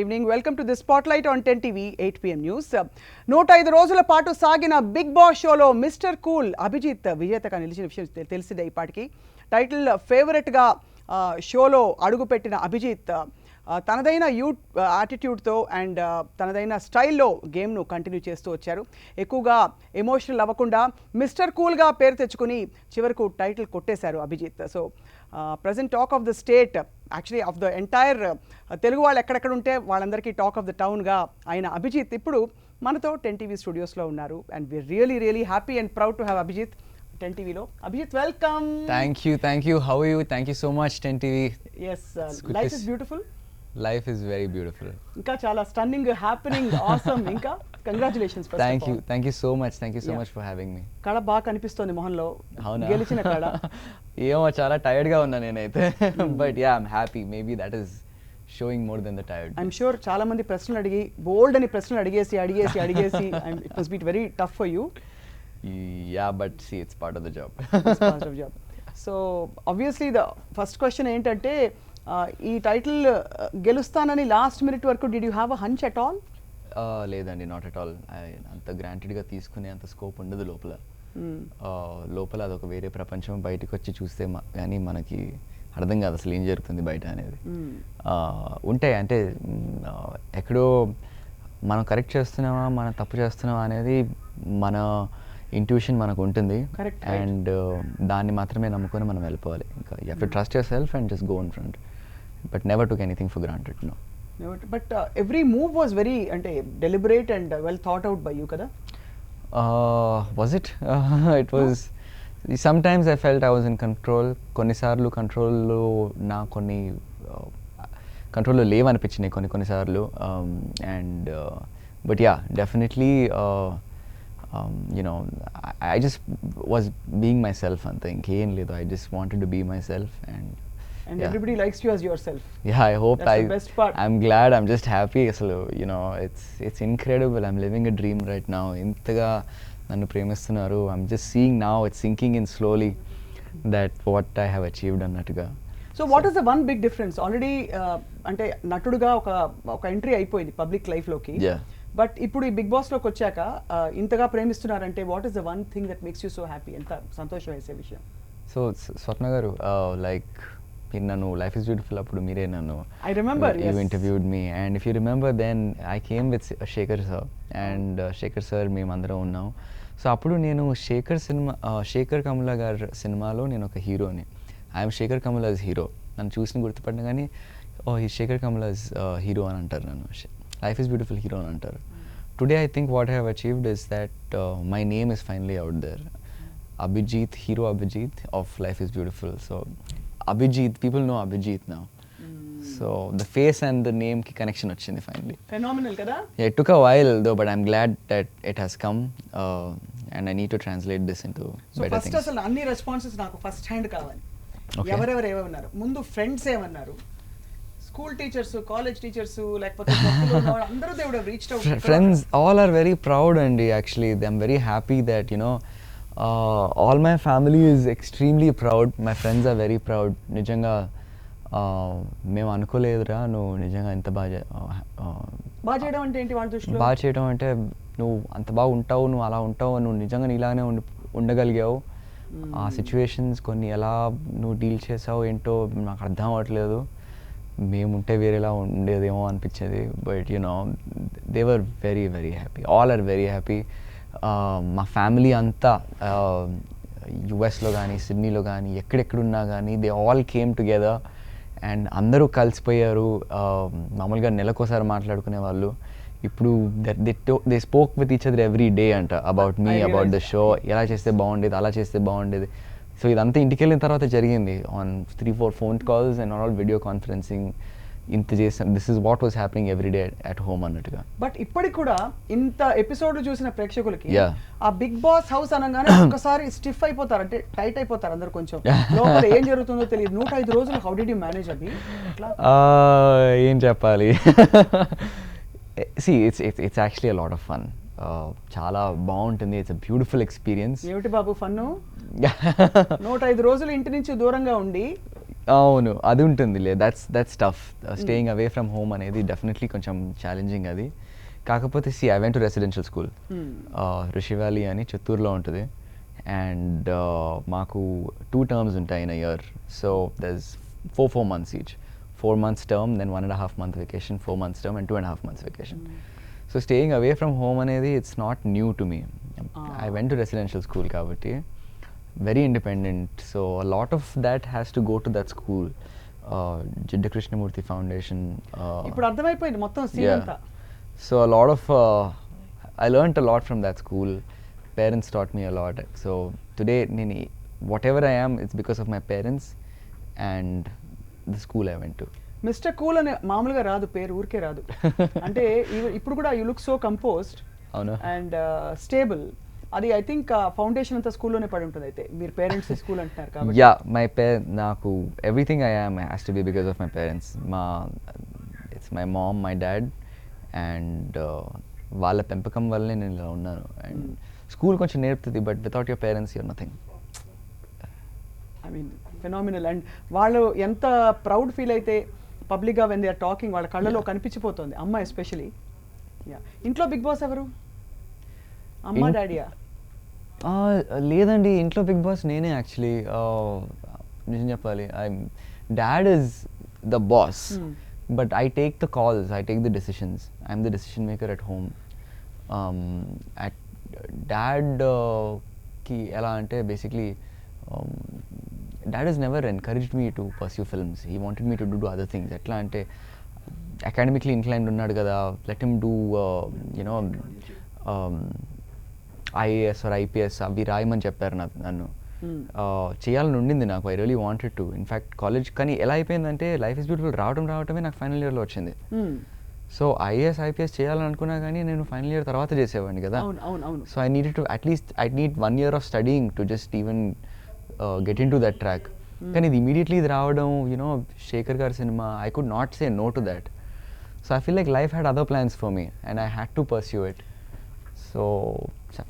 evening. Welcome to the Spotlight on 10 TV 8 PM News. 105 రోజుల పాటు సాగిన బిగ్ బాస్ షోలో మిస్టర్ కూల్ అభిజిత్ విజేతగా నిలిచిన విషయం తెలిసిందే. ఇప్పటికీ టైటిల్ ఫేవరెట్గా షోలో అడుగుపెట్టిన అభిజిత్ తనదైన యాటిట్యూడ్తో అండ్ తనదైన స్టైల్లో గేమ్ను కంటిన్యూ చేస్తూ వచ్చారు. ఎక్కువగా ఎమోషనల్ అవ్వకుండా మిస్టర్ కూల్గా పేరు తెచ్చుకుని చివరకు టైటిల్ కొట్టేశారు Abhijit. So present talk of the state, actually of the entire Telugu వాళ్ళు ఎక్కడెక్కడ ఉంటే వాళ్ళందరికీ టాక్ ఆఫ్ ద టౌన్గా ఆయన అభిజిత్ ఇప్పుడు మనతో 10 TV స్టూడియోస్లో ఉన్నారు. And we're really happy and proud to have Abhijit 10 TVలో. Abhijit, welcome. Thank you. How are you? Thank you so much, 10 TV. Yes, life is beautiful. Life is very beautiful. ఇంకా చాలా stunning, happening, awesome. ఇంకా congratulations. Thank you so much. Thank you so much for having me. కళ బాగా కనిపిస్తోంది మొహంలో. అవునా? గెలిచిన కళ. ఏమో చాలా టైర్డ్ గా ఉన్నా నేనైతే. But yeah, I'm happy. Maybe that is showing more than the tired. I'm sure చాలా మంది ప్రశ్నలు అడిగి బోల్డ్ అని ప్రశ్నలు అడిగేసి it must be very tough for you. Yeah, but see it's part of the job. So obviously the first question ఏంటంటే, ఈ title గెలుస్తానని లాస్ట్ మినిట్ వరకు did you have a hunch at all? లేదండి, not at all. అంత గ్రాంటెడ్గా తీసుకునే అంత scope ఉండదు లోపల. లోపల అదొక వేరే ప్రపంచం. బయటకు వచ్చి చూస్తే కానీ మనకి అర్థం కాదు అసలు ఏం జరుగుతుంది బయట అనేది. ఉంటాయి అంటే ఎక్కడో మనం కరెక్ట్ చేస్తున్నామా, మనం తప్పు చేస్తున్నామా అనేది మన ఇంట్యూషన్ మనకు ఉంటుంది. అండ్ దాన్ని మాత్రమే నమ్ముకొని మనం వెళ్ళిపోవాలి. ఇంకా you have to trust yourself and just go in front. But never took anything for granted. No. But every move was very అంటే deliberate and well thought out by you కదా? Was it? It was. Sometimes I felt I was in control. కొన్నిసార్లు కంట్రోల్లో కంట్రోల్లో లేవనిపించినాయి కొన్నిసార్లు. And but yeah, definitely I just was being myself అంతే, ఇంకేం లేదు. I just wanted to be myself and everybody likes you as yourself. Yeah, I hope. That's the best part. I'm glad. I'm just happy. అసలు it's incredible. I'm living a dream right now. ఇంతగా నన్ను ప్రేమిస్తున్నారు. I'm just seeing now, it's sinking in slowly that what I have achieved అన్నట్టుగా. So what is the one big difference? Already అంటే నటుడుగా ఒక entry అయిపోయింది public లైఫ్లోకి. But ఇప్పుడు ఈ బిగ్ బాస్లోకి వచ్చాక ఇంతగా ప్రేమిస్తున్నారంటే what is the one thing that makes you so happy? ఎంత సంతోషం వేసే విషయం? సో స్వప్న గారు, లైక్ మీరు నన్ను లైఫ్ ఇస్ బ్యూటిఫుల్ అప్పుడు మీరే నన్ను I remember you interviewed me. And if you remember then I came with Shekhar sir. And Shekhar sir మేమందరం ఉన్నాం. సో అప్పుడు నేను శేఖర్ కమల గారి సినిమాలో నేను ఒక హీరోని. I'm Shekhar Kammula's hero. నన్ను చూసిన గుర్తుపడిన కానీ ఈ శేఖర్ కమలాజ్ హీరో అని అంటారు నన్ను. లైఫ్ ఇస్ బ్యూటిఫుల్ హీరో అని అంటారు. Today I think what I have achieved is that my name is finally out there. Abhijit, hero Abhijit of Life is Beautiful. So Abhijit, people know Abhijit now. So the face and the name ki connection vachindi finally. Phenomenal kada? Yeah, it took a while though, but I'm glad that it has come, and I need to translate this into better things. So first asalu anni responses naaku first hand kavali. ఎవరెవరు ఏమన్నారు? ముందు friends ఏమన్నారు? School teachers, college teachers, లేకపోతే అందరూ they would have reached out. Friends all are very proud, and actually I'm very happy that all my family is extremely proud. My friends are very proud. నిజంగా మేము అనుకోలేదురా నువ్వు నిజంగా ఎంత బాగా చేయడం అంటే ఏంటి వాళ్ళ దృష్టిలో? బాగా చేయడం అంటే నువ్వు అంత బాగా ఉంటావు, నువ్వు అలా ఉంటావు, నువ్వు నిజంగా నీలాగానే ఉండగలిగావు. ఆ సిచ్యువేషన్స్ కొన్ని ఎలా నువ్వు డీల్ చేసావు ఏంటో నాకు అర్థం అవ్వట్లేదు. మేముంటే వేరేలా ఉండేదేమో అనిపించేది. But they were very very happy. All are very happy. మా ఫ్యామిలీ అంతా యుఎస్లో కానీ సిడ్నీలో కానీ ఎక్కడెక్కడున్నా కానీ they all came together and అందరూ కలిసిపోయారు. మామూలుగా నెలకోసారి మాట్లాడుకునే వాళ్ళు ఇప్పుడు they spoke with each other every day అంట about me, about the show, ఎలా చేస్తే బాగుండేది, అలా చేస్తే బాగుండేది. సో ఇదంతా ఇంటికి వెళ్ళిన తర్వాత జరిగింది. On 3-4 phone calls and all video conferencing ఇంత చేసాం. This is what was happening every day at home అన్నట్టుగా. బట్ ఇప్పటికి కూడా ఇంత ఎపిసోడ్ చూసిన ప్రేక్షకులకి ఆ బిగ్ బాస్ హౌస్ అనగానే ఒక్కసారి స్టిఫ్ అయిపోతారు, అంటే టైట్ అయిపోతారు అందరు. కొంచెం లోపల ఏం జరుగుతుందో తెలియదు. 105 రోజులు హౌ డిడ్ యూ మేనేజ్ అవి? ఏం చెప్పాలి? See, it's actually a lot of fun. చాలా బాగుంటుంది. It's a beautiful experience. ఏమిటి బాబు ఫన్? 105 రోజులు ఇంటి నుంచి దూరంగా ఉండి అవును అది ఉంటుంది లే that's tough staying away from home అనేది డెఫినెట్లీ కొంచెం ఛాలెంజింగ్ అది. కాకపోతే I went to residential school ఋషి వ్యాలీ అని చిత్తూరులో ఉంటుంది. అండ్ మాకు 2 terms ఉంటాయి in a year. So దర్స్ 4 months each. 4 months term, then 1.5 month vacation, 4 months term and 2.5 months vacation. So staying away from home అనేది it's not new to me. I went to residential school కాబట్టి very independent. So a lot of that has to go to that school. Jidda Krishnamurthy Foundation. ఇప్పుడు అర్థమైపోయింది మొత్తం scene అంతా. So a lot of I learned a lot from that school. Parents taught me a lot. So today whatever I am, it's because of my parents and the school I went to. Mister cool అనే మామూలుగా రాదు పేరు, ఊరికే రాదు. అంటే ఇప్పుడు కూడా you look so composed and stable. అది ఐ థింక్ ఫౌండేషన్ అంతా స్కూల్లోనే పడి ఉంటుంది. అయితే మీరు పేరెంట్స్ స్కూల్ అంటున్నారు కాబట్టి. యా నాకు everything I am has to be because of my parents. It's my mom, my dad and వాళ్ళ పెంపకం వల్లనే నేను ఇలా ఉన్నాను. అండ్ స్కూల్ కొంచెం నేర్పుతుంది, but without your parents you're nothing. I mean phenomenal. And వాళ్ళు ఎంత ప్రౌడ్ ఫీల్ అయితే పబ్లిక్గా వెన్ దే ఆర్ టాకింగ్ వాళ్ళ కళ్ళలో కనిపించిపోతుంది, అమ్మ ఎస్పెషలీ. యా ఇంట్లో బిగ్ బాస్ ఎవరు? అమ్మ డాడీయా? లేదండి, ఇంట్లో బిగ్ బాస్ నేనే యాక్చువల్లీ. నిజం చెప్పాలి, dad is the boss, but I take the calls, I take the decisions. I'm the decision maker at home. డాడ్కి ఎలా అంటే basically dad has never encouraged me to pursue films. He wanted me to do other things. ఎట్లా అంటే academically inclined ఉన్నాడు కదా, let him do IAS or IPS అవి రాయమని చెప్పారు నన్ను. చేయాలని ఉండింది నాకు, I really wanted to. In fact college కానీ ఎలా అయిపోయిందంటే లైఫ్ ఇస్ బ్యూటిఫుల్ రావటమే నాకు ఫైనల్ ఇయర్లో వచ్చింది. సో IAS IPS చేయాలని అనుకున్నా కానీ నేను ఫైనల్ ఇయర్ తర్వాత చేసేవాడిని కదా. So I needed to at least I need 1 year of studying to just even get into that track. కానీ ఇది ఇమీడియట్లీ ఇది రావడం, శేఖర్ గారి సినిమా, I could not say no to that. So I feel like life had other plans for me and I had to pursue it. So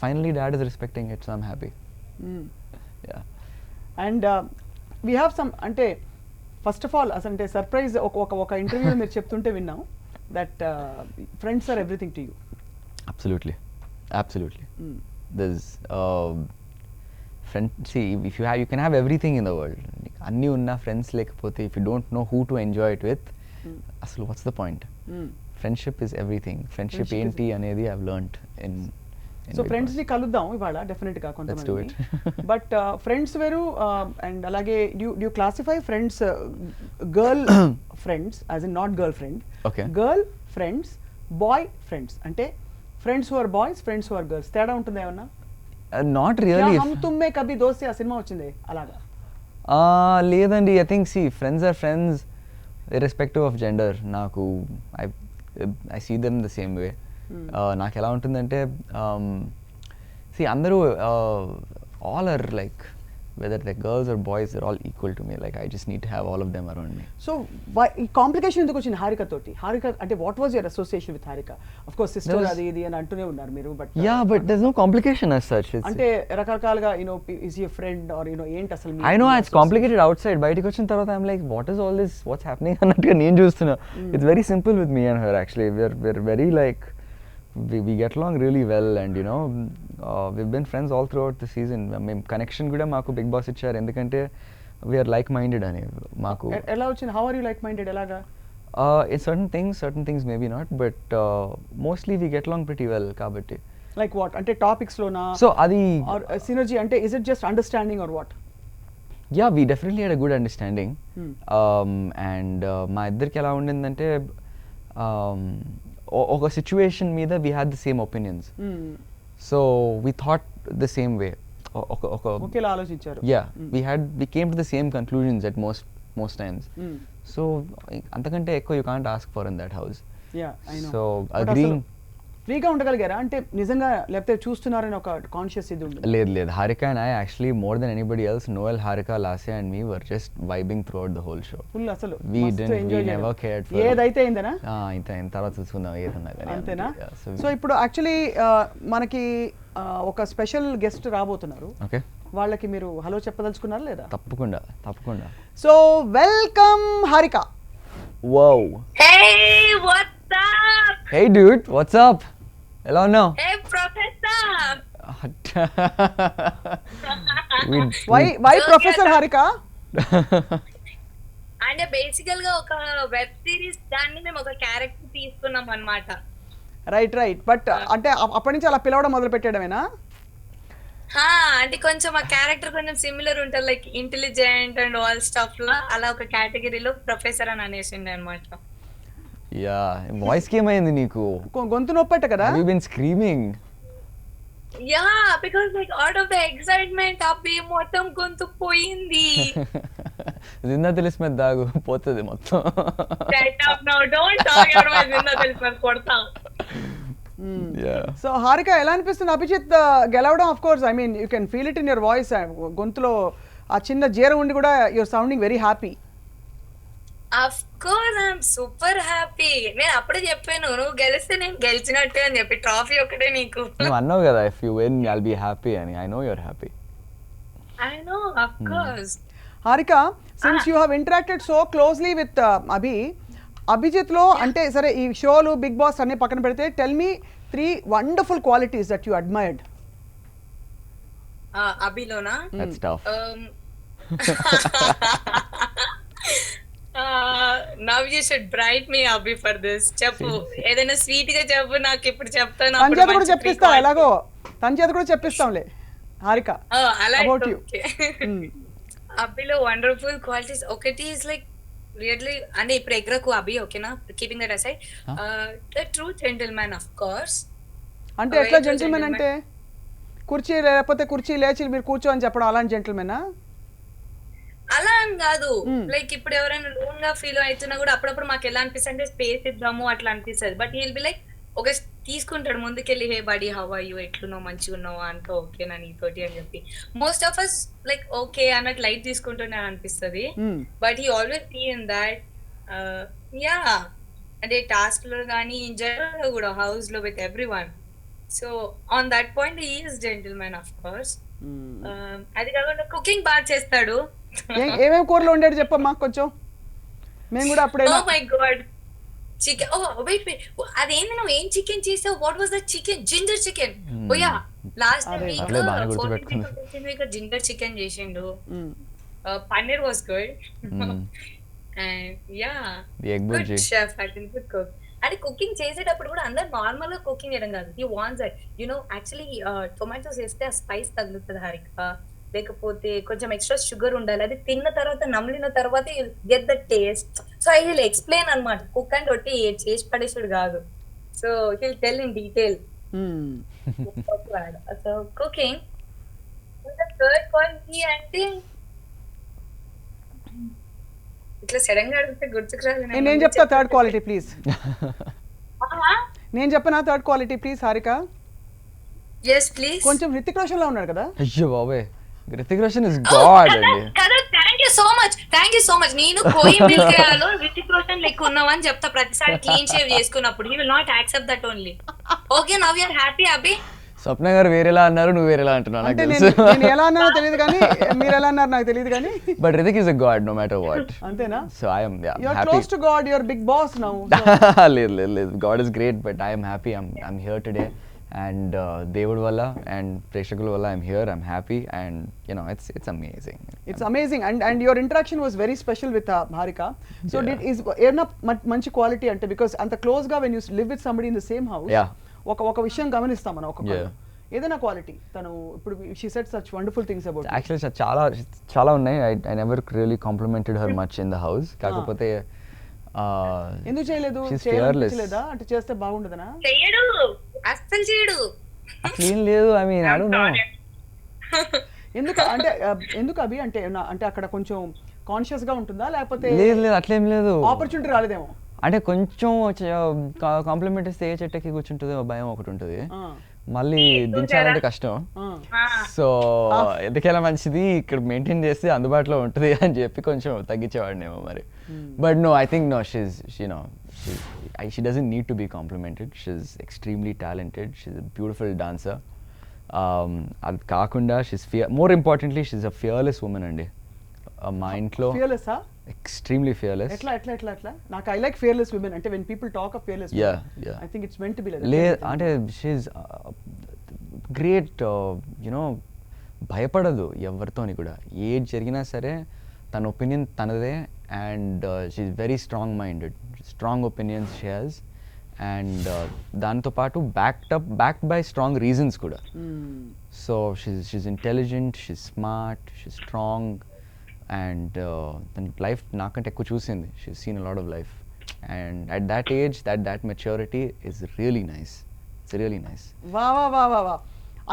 finally dad is respecting it, so I'm happy. And we have some అంటే first of all అసలు అంటే surprise ఒక ఇంటర్వ్యూలో మీరు చెప్తుంటే విన్నాం that friends are everything to you. Absolutely. There's friends. See, if you can have everything in the world. అన్నీ ఉన్న ఫ్రెండ్స్ లేకపోతే if you don't know who to enjoy it with, అసలు what's the point? Friendship is everything. Friendship ఏంటి అనేది I've learnt in so friends ని కలుద్దాం ఇవాళ definite గా కొంతమంది. బట్ ఫ్రెండ్స్ వేరు అండ్ అలాగే you classify friends girlfriends as in not girlfriend, girlfriends, boyfriends. అంటే friends who are boys, friends who are girls, తేడా ఉంటుంది ఏమన్నా? Not really. హమ్ తుమ్మే కభీ దోస్తీ ఆ సినిమా వచ్చింది అలాగా? లేదండి, I think friends are friends irrespective of gender. నాకు I see them the same way. నాకు ఎలా ఉంటుందంటే అందరూ all are like whether they're girls or boys, they're all equal to me. Like I just need to have all of them around me. So ఈ complication ఎందుకు వచ్చింది హారిక తోటి? హారిక అంటే what was your association with Harika? Of course sister అది ఇది అని అంటూనే ఉన్నారు మీరు, but but there's no complication as such. అంటే రకరకాలుగా is he a friend or ఏంటి అసలు? I know it's complicated outside. బయటికి వచ్చిన తర్వాత I'm like, what is all this, what's happening అన్నట్టుగా నేను చూస్తున్నా. It's very simple with me and her actually. We're very like we get along really well and we've been friends all throughout the season. మేము connection కూడా మాకు Bigg boss ఇచ్చారు ఎందుకంటే we are like minded అని. మాకు ఎలా వచ్చింది? How are you like minded? ఎలాగా? in certain things maybe not, but mostly we get along pretty well kabatti. Like what? Ante topics lona so adi or synergy ante, is it just understanding or what? Yeah, we definitely had a good understanding. And మా ఇద్దరికి ఎలా ఉండిందంటే ఒక situation మీద we had the same opinions. So we thought the same way. ఒకేలా ఆలోచించారు. Yeah, we came to the same conclusions at most times. So అంతకంటే ఎక్కువ you can't ask for in that house. Yeah, I know. So agreeing ఫ్రీగా ఉండగలిగారా అంటే నిజంగా, లేకపోతే చూస్తున్నారని ఒక కాన్షియస్ ఇది ఉంది? లేదు Harika and I actually more than anybody else, Noel, Harika, Lasya and me were just vibing through out the whole show. Full అసలు we never cared for ఏదైతే అయిందనా ఇంత తర్వాత చూసుకుందాం ఏదన్నా కానీ అంతేనా? సో ఇప్పుడు యాక్చువల్లీ మనకి ఒక స్పెషల్ గెస్ట్ రాబోతున్నారు. ఓకే, వాళ్ళకి మీరు హలో చెప్పదలుచుకున్నారా లేదా? తప్పకుండా తప్పకుండా. So welcome Harika. Wow. Hey, what's up? Hey dude, what's up? ఎలా ఉన్నావు? Hey, Professor. Why professor Harika? అంటే బేసికల్ గా ఒక వెబ్ సిరీస్ దాన్ని మేము ఒక క్యారెక్టర్ తీసుకున్నాం అన్నమాట. రైట్ బట్ అంటే అప్పటి నుంచి అలా పిలవడం మొదలు పెట్టేయడమేనా? అంటే కొంచెం ఆ క్యారెక్టర్ కొంచెం సిమిలర్ ఉంటుంది, like intelligent and all stuff లో అలా ఒక కేటగిరీలో ప్రొఫెసర్ అని అనేసిండే అన్నమాట. యా, వాయిస్ కి ఏమైంది నీకు? గొంతు నొప్పట కదా? You been screaming. Ya, because like out of the excitement Abhi మొత్తం గొంతు పోయింది. జిందా తెలిసి మీద దాగు పోతుంది మొత్తం. Shut up now, don't talk about my జిందా తెలిసి మీద కొడతా. సో హారిక, ఎలా అనిపిస్తుంది అభిజిత్ గెలవడం? Of course I mean you can feel it in your voice. గొంతులో ఆ చిన్న జీర ఉండి కూడా you're sounding very happy. Of course I'm super happy. నేను అప్పుడే చెప్పాను, నువ్వు గెలిస్తే నేను గెలిచినట్టే అని చెప్పి, ట్రాఫీ ఒకటే నీకు. నువ్వు అన్నావు కదా, if you win I'll be happy అని. I know you're happy. I know, of course. Harika, since you have interacted so closely with Abhijit లో, అంటే సరే ఈ షోలు బిగ్ బాస్ అన్ని పక్కన పెడితే, tell me 3 wonderful qualities that you admired. అభిలోనా? That's tough. Now you should bribe me Abhi for this. చెప్పు, ఏదైనా స్వీట్ గా చెప్పు, నాకు ఇప్పుడు చెప్తాను. తన చేత కూడా చెప్పిస్తా, ఎలాగో తన చేత కూడా చెప్పిస్తాంలే హారిక. About you. అభిలో వండర్ఫుల్ క్వాలిటీస్ ఒకటి ఇస్ లైక్ రియల్లీ, అంటే ఇప్పుడు ఎగ్రకు అభి, ఓకేనా, keeping that aside, the true gentleman of course. అంటే ఎట్లా జెంటిల్మెన్ అంటే? కుర్చీ లేకపోతే కుర్చీ లేచి మీరు కూర్చో అని చెప్పడం అలాంటి జెంటిల్మెనా? అలా అని కాదు, లైక్ ఇప్పుడు ఎవరైనా లోన్ గా ఫీల్ అవుతున్నా కూడా అప్పుడప్పుడు మాకు ఎలా అనిపిస్తుంది అంటే స్పేస్ ఇద్దాము అట్లా అనిపిస్తుంది. బట్ హీల్ బి లైక్ ఒక తీసుకుంటాడు ముందుకెళ్ళి, hey buddy how are you, ఎట్లున్నావు, మంచిగా ఉన్నావా, అంతా ఓకేనా నీతోటి అని చెప్పి. Most of us like okay అన్నట్టు లైట్ తీసుకుంటూనే అనిపిస్తుంది. But he always see in that, ya, అంటే టాస్క్ లో కానీ ఇన్ జనరల్ లో కూడా హౌస్ లో with everyone. So on that point he is gentlemen of course. అది కాకుండా కుకింగ్ బాగా చేస్తాడు. ఏమేమి కూరలు వండాడు చెప్పమ్మా కొంచెం, మేము కూడా అప్పుడే. Oh my god, chicken. Oh wait, అదేంది, నువ్వు ఏం చికెన్ చేసావు? What was that chicken? Ginger chicken. Oh yeah, last week ginger chicken చేసిండు. Paneer was good. Yeah, good chef, I can cook. అంటే కుకింగ్ చేసేటప్పుడు కూడా అందరు నార్మల్ గా కుకింగ్ చేయడం కాదు, he wants that, you know, actually tomatoes వేస్తే ఆ స్పైస్ తగ్గుతుంది హారిక, లేకపోతే కొంచెం ఎక్స్ట్రా షుగర్ ఉండాలి, అది తిన్న తర్వాత నమిలిన తర్వాత get the taste. So I will explain అన్నమాట, కుక్ అండ్ రొట్టి చేసి పడేసుడు కాదు. So hill tell in detail. So cooking. Third quality అంటే ఇట్లా సడన్ గా అడిగితే గుర్తుకు రాదు. నేను చెప్తా థర్డ్ క్వాలిటీ ప్లీజ్. నేను చెప్పనా third quality please Harika? yes please. కొంచెం హృతిక్ రోషన్ లా ఉన్నాడు కదా? అయ్యో బాబే, హృతిక్ రోషన్ ఇస్ గాడ్ అండి. కదా, థాంక్యూ సో మచ్. నేను కోయి మిల్కేయాలో హృతిక్ రోషన్ లెక్క ఉన్నావని చెప్తా ప్రతిసారి క్లీన్ షేవ్ చేసుకున్నప్పుడు. He will not accept that only. Okay, now you are happy Abhi? Swapna గారు వేరేలా అన్నారు, నువ్వు వేరేలా అంటున్నావు. అంటే నేను ఎలా అన్నానో తెలియదు కానీ మీరు ఎలా అన్నారు నాకు తెలియదు కానీ. But Hrithik is a God no matter what. అంతేనా? So I am you are close to God, you are Bigg Boss now. లేదు, God is great, but I am happy. I am here today, and దేవుడి వల్ల and ప్రేక్షకుల వల్ల I'm here, I'm happy, and you know it's amazing. It's amazing, and your interaction was very special with Harika. So is ఏనా మంచి quality అంటే, because అంత close గా when you live with somebody in the same house, ఒక విషయం గమనిస్తాం మనం, ఒక ఏదైనా క్వాలిటీ తను ఇప్పుడు she said such wonderful things about you. Actually చాలా ఉన్నాయి. I never really complimented her much in the house. కాకపోతే ఎందుకు చేయలేదు? చేయలేదా అంటే చేస్తే బాగుండదనా? చేయడు, అస్సలు చేయడు. అట్లేం లేదు. I mean I don't no ఎందుకు అభి అంటే అంటే అక్కడ కొంచెం కాన్షియస్ గా ఉంటుందా, లేకపోతే? లేదు అట్లేం లేదు, ఆపర్చునిటీ రాలేదేమో. అంటే కొంచెం కాంప్లిమెంట్ ఇస్తే ఏ చెట్టుకి కూర్చుంటుంది భయం ఒకటి ఉంటుంది, మళ్ళీ దించాలంటే కష్టం. సో ఎందుకైనా మంచిది ఇక్కడ మెయింటైన్ చేస్తే అందుబాటులో ఉంటుంది అని చెప్పి కొంచెం తగ్గించేవాడినేమో మరి. But no, I think no, she doesn't need to be complimented. She's extremely talented. She's a beautiful dancer, అది కాకుండా more importantly she's a fearless woman అండి. మా ఇంట్లో ఫియర్లెస్ ఎక్స్ట్రీమ్లీ ఫియర్లెస్. ఎట్లా నాకు ఐ లైక్ ఫియర్లెస్ విమెన్. అంటే when people talk of fearless I think it's meant to be like అంటే she's great. You know భయపడదు ఎవరితోని కూడా, ఏది జరిగినా సరే తన ఒపీనియన్ తనదే. And she's very strong minded, strong opinions she has. And దాంతోపాటు బ్యాక్డ్ బై స్ట్రాంగ్ రీజన్స్ కూడా. So she's intelligent, she's smart, she is strong. And తన లైఫ్ నాకంటే ఎక్కువ చూసింది. She is seen a lot of life. And at that age that maturity is really nice. It's really nice. వా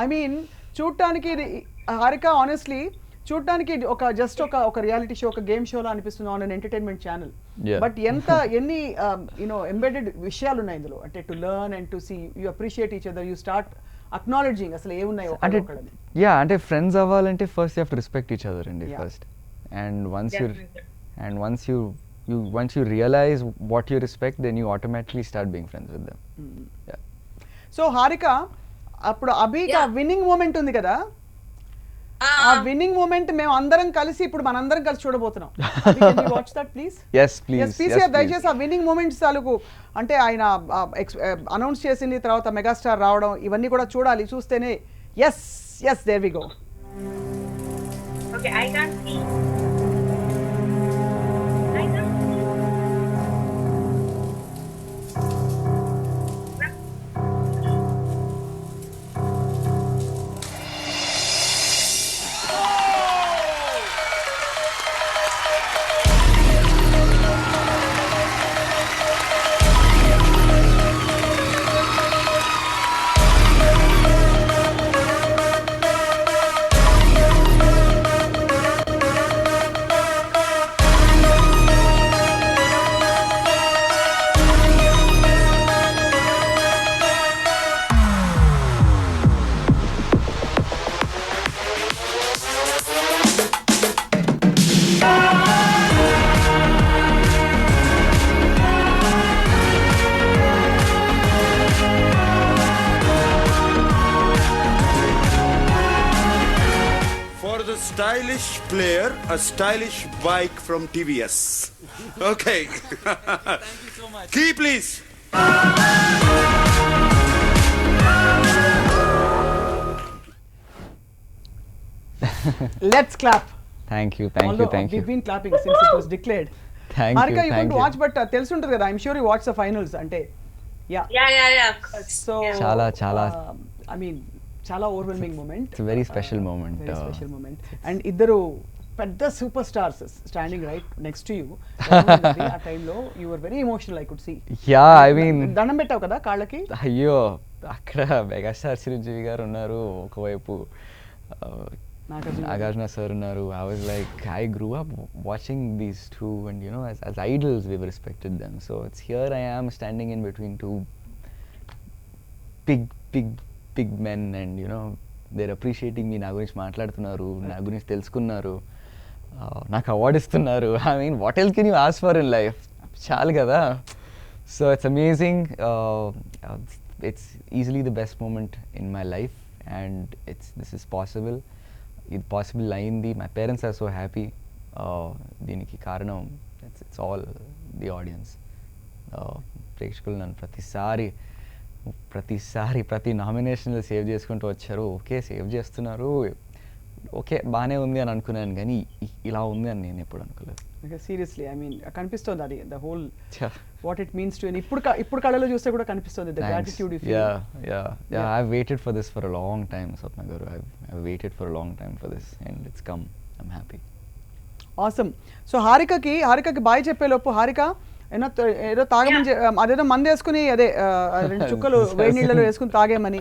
I mean చూడటానికి Harika honestly చూడటానికి ఒక just ఒక reality show, ఒక గేమ్ షోలో అనిపిస్తుంది on an entertainment channel. But ఎన్ని యూనో ఎంబెడెడ్ విషయాలు ఉన్నాయి ఇందులో. అంటే to learn and to see you appreciate each other, you start acknowledging అసలు ఏమున్నాయి ఒకళ్ళని. అంటే ఫ్రెండ్స్ అవ్వాలంటే first you have to respect each other అండి first. And once you realize what you respect, then you automatically start being friends with them. Yeah. So Harika, అప్పుడు అభికి ఆ winning moment ఉంది కదా, ఆ విన్నింగ్ మూమెంట్ మేము అందరం కలిసి ఇప్పుడు మనందరం కలిసి చూడబోతున్నాం. Watch that please. Yes, please. దయచేసి ఆ విన్నింగ్ మూమెంట్స్ తాలూకు అంటే ఆయన అనౌన్స్ చేసింది, తర్వాత మెగాస్టార్ రావడం, ఇవన్నీ కూడా చూడాలి. చూస్తేనే yes there we go. Okay, I can't see. Stylish player, a stylish bike from TVS. Okay. Thank you so much. Key, please. Let's clap. Thank you. We've been clapping since it was declared. Thank Harika, you. you couldn't watch, but తెలుసుంటది కదా. I'm sure you watched the finals. అంటే Yeah, of course. So చాలా I mean చాలా overwhelming moment. It's a very special moment. Very special moment. And ఇద్దరు పెద్ద super stars standing right next to you. ఆ టైంలో you were very emotional, I could see. I mean దండం పెట్టావు కదా కాళ్ళకి. అయ్యో, అక్కడ మెగాస్టార్ చిరంజీవి గారు ఉన్నారు, ఒకవైపు నాగార్జున సార్ ఉన్నారు. I was like, I grew up watching these two, and you know, as idols we've respected them. So it's here I am standing in between two big men, and you know, they're appreciating me. నా గురించి మాట్లాడుతున్నారు, నా గురించి తెలుసుకున్నారు, నాకు award ఇస్తున్నారు. I mean, what else can you ask for in life? చాలు కదా. So it's amazing. It's easily the best moment in my life, and this is possible. ఇది పాసిబుల్ అయింది. My parents are so happy. దీనికి కారణం it's all the audience. ప్రేక్షకులు నన్ను ప్రతి నామినేషన్లో సేవ్ చేసుకుంటూ వచ్చారు. ఓకే, సేవ్ చేస్తున్నారు, ఓకే బాగానే ఉంది అని అనుకున్నాను, కానీ ఇలా ఉంది అని నేను ఎప్పుడు అనుకోలేదు. సీరియస్లీ ఐ మీన్ కనిపిస్తుంది అది the whole what it means to. ఇప్పుడు కళలో చూస్తే కూడా కనిపిస్తుంది the gratitude you feel. Yeah, I've waited for this for a long time, Swapna Garu. I've waited for a long time for this, and it's come. I'm happy. Awesome. So హారికకి bye చెప్పే లోపు, హారిక ఏదో తాగమని అదేదో మంది వేసుకుని అదే 2 చుక్కలు వేడి నీళ్ళలో వేసుకుని తాగేమని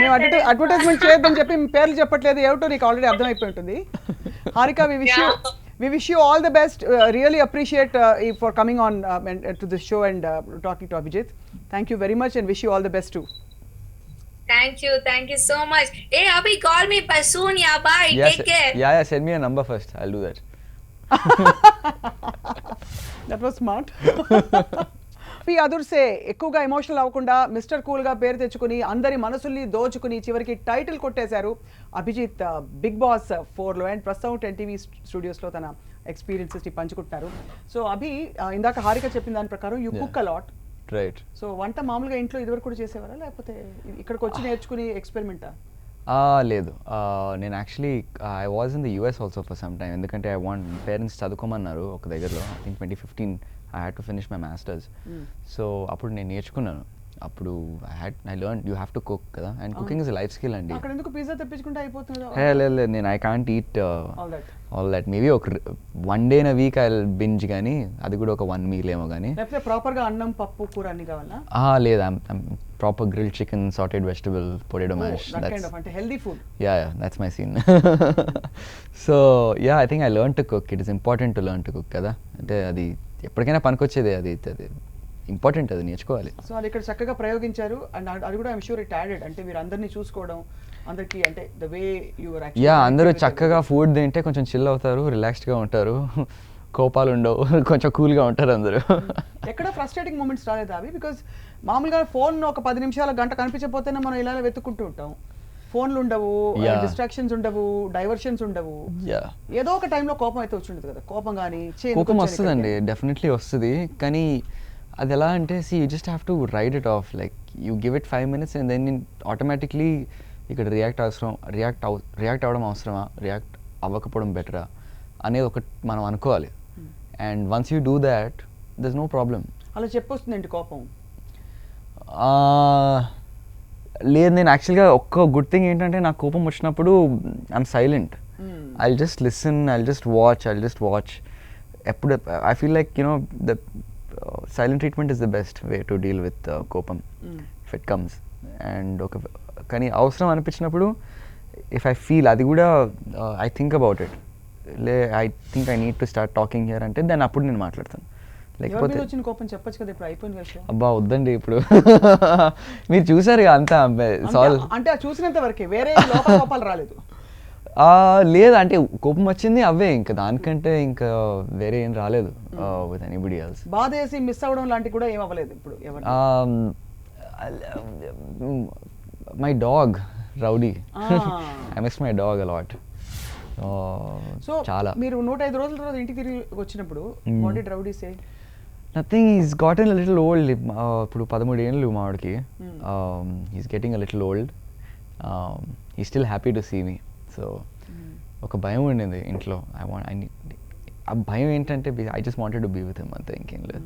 మేము అడ్వర్టైజ్మెంట్ చేయొద్దని చెప్పి మీ పేర్లు చెప్పట్లేదు, ఏమిటో నీకు ఆల్రెడీ అర్థమైపోయి ఉంటుంది. Harika, we wish you all the best. Really appreciate for coming on to this show and talking to Abhijit. Thank you very much and wish you all the best too. Thank you so much. Hey Abhi, call me soon. Yeah, bye. Yes, take care. Yeah, send me a number first. I'll do that. That was smart. పి అదుర్సే ఎక్కువగా emotional అవ్వకుండా mister cool గా పేరు తెచ్చుకుని అందరి మనసుల్ని దోచుకుని చివరికి టైటిల్ కొట్టేశారు అభిజిత్ బిగ్ బాస్ 4లో. అండ్ ప్రస్తుతం 10 TV స్టూడియోస్లో తన ఎక్స్పీరియన్సెస్ ని పంచుకుంటున్నారు. సో అభి ఇందాక హారిక చెప్పిన దాని ప్రకారం you cook a lot. Right. So వంట మామూలుగా ఇంట్లో ఇదివరకు కూడా చేసేవారా లేకపోతే ఇక్కడికి వచ్చి నేర్చుకుని ఎక్స్పెరిమెంటా? లేదు, నేను actually I was in the US also for some time. ఎందుకంటే ఐ వాంట్ పేరెంట్స్ చదువుకోమన్నారు ఒక దగ్గరలో. I think 2015 I had to finish my masters. So అప్పుడు నేను నేర్చుకున్నాను. అప్పుడు I learned you have to cook కదా, and cooking is a life skill అండి. అక్కడ ఎందుకు పిజ్జా తెప్పించుకుంటే అయిపోతుంది కదా? లేదు, నేను I can't eat all that. Maybe ఒక 1 day in a week I binge, కానీ అది కూడా ఒక 1 meal ఏమో. కానీ లేకపోతే ప్రాపర్ గా అన్నం పప్పు కూర అన్ని కావాలా? లేదు, proper grilled chicken, sauteed vegetable, potato mash. అంటే healthy food. Yeah, that's my scene. So yeah, I think I learned to cook. It is important to learn to cook కదా. అంటే అది ఎప్పటికైనా పనికొచ్చేదే, అది ఇంపార్టెంట్, అది నేర్చుకోవాలి. సో అది ఇక్కడ చక్కగా ప్రయోగించారు. అండ్ అది కూడా ఐఎమ్ షూర్ ఇట్ యాడెడ్. అంటే మీరు అందరినీ చూసుకోవడం, అందరికి అంటే the way your actually. Yeah, అందరూ చక్కగా ఫుడ్ తింటే కొంచెం చిల్ అవుతారు, రిలాక్స్డ్గా ఉంటారు, కోపాలు ఉండవు, కొంచెం కూల్గా ఉంటారు అందరూ. ఎక్కడ ఫ్రస్ట్రేటింగ్ మూమెంట్స్ రాలేదా అవి? బికాజ్ మామూలుగా ఫోన్ ఒక 10 నిమిషాల గంట కనిపించకపోతేనే మనం ఇలా వెతుక్కుంటూ ఉంటాం. ఫోన్లు ఉండవు, డిస్ట్రాక్షన్స్ ఉండవు, డైవర్షన్స్ ఉండవు. ఏదో ఒక టైంలో కోపం అయితే వచ్చిండదు కదా? కోపం కానీ కోపం వస్తుందండి, డెఫినెట్లీ వస్తుంది. కానీ అది ఎలా అంటే you just have to ride it off. Like you give it 5 minutes and then automatically ఇక్కడ రియాక్ట్ అవ్వడం అవసరమా, రియాక్ట్ అవ్వకపోవడం బెటరా అనేది ఒకటి మనం అనుకోవాలి. And once you do that there is no problem. అలా చెప్పొస్తుందండి కోపం? లేదు, నేను యాక్చువల్గా ఒక్క గుడ్ థింగ్ ఏంటంటే నాకు కోపం వచ్చినప్పుడు I'm silent. I'll just listen, I'll just watch. ఎప్పుడు I feel like the silent treatment is the best way to deal with కోపం ఇఫ్ ఇట్ కమ్స్. అండ్ కానీ అవసరం అనిపించినప్పుడు ఇఫ్ ఐ ఫీల్, అది కూడా I think about it, I think I need to start talking here అంటే దాన్ని అప్పుడు నేను మాట్లాడతాను. లేకపోతే వచ్చిన కోపం చెప్పొచ్చు కదా, ఇప్పుడు అయిపోయింది కదా. అబ్బా వద్దండి, ఇప్పుడు మీరు చూసారు అంతా సాల్వ్. అంటే చూసినంత వరకే, వేరే కోపాలు రాలేదు? లేదు, అంటే కోపం వచ్చింది అవే, ఇంకా దానికంటే ఇంకా వేరే ఏం రాలేదు విత్ ఎనీబడి ఎల్స్. బాధ వేసి మిస్ అవ్వడం లాంటివి కూడా ఏం అవ్వలేదు ఇప్పుడు? My dog Rowdy, I miss my dog a lot. So చాలా మీరు 105 రోజుల తర్వాత ఇంటికి తిరిగి వచ్చినప్పుడు what did Rowdy say? Nothing, he's gotten little old. ఇప్పుడు 13 ఏళ్ళు మావాడికి. He's getting a little old. He still happy to see me. So ఒక భయం ఉండింది ఇంట్లో. ఆ భయం ఏంటంటే I just wanted to be with him, అంతే, ఇంకేం లేదు.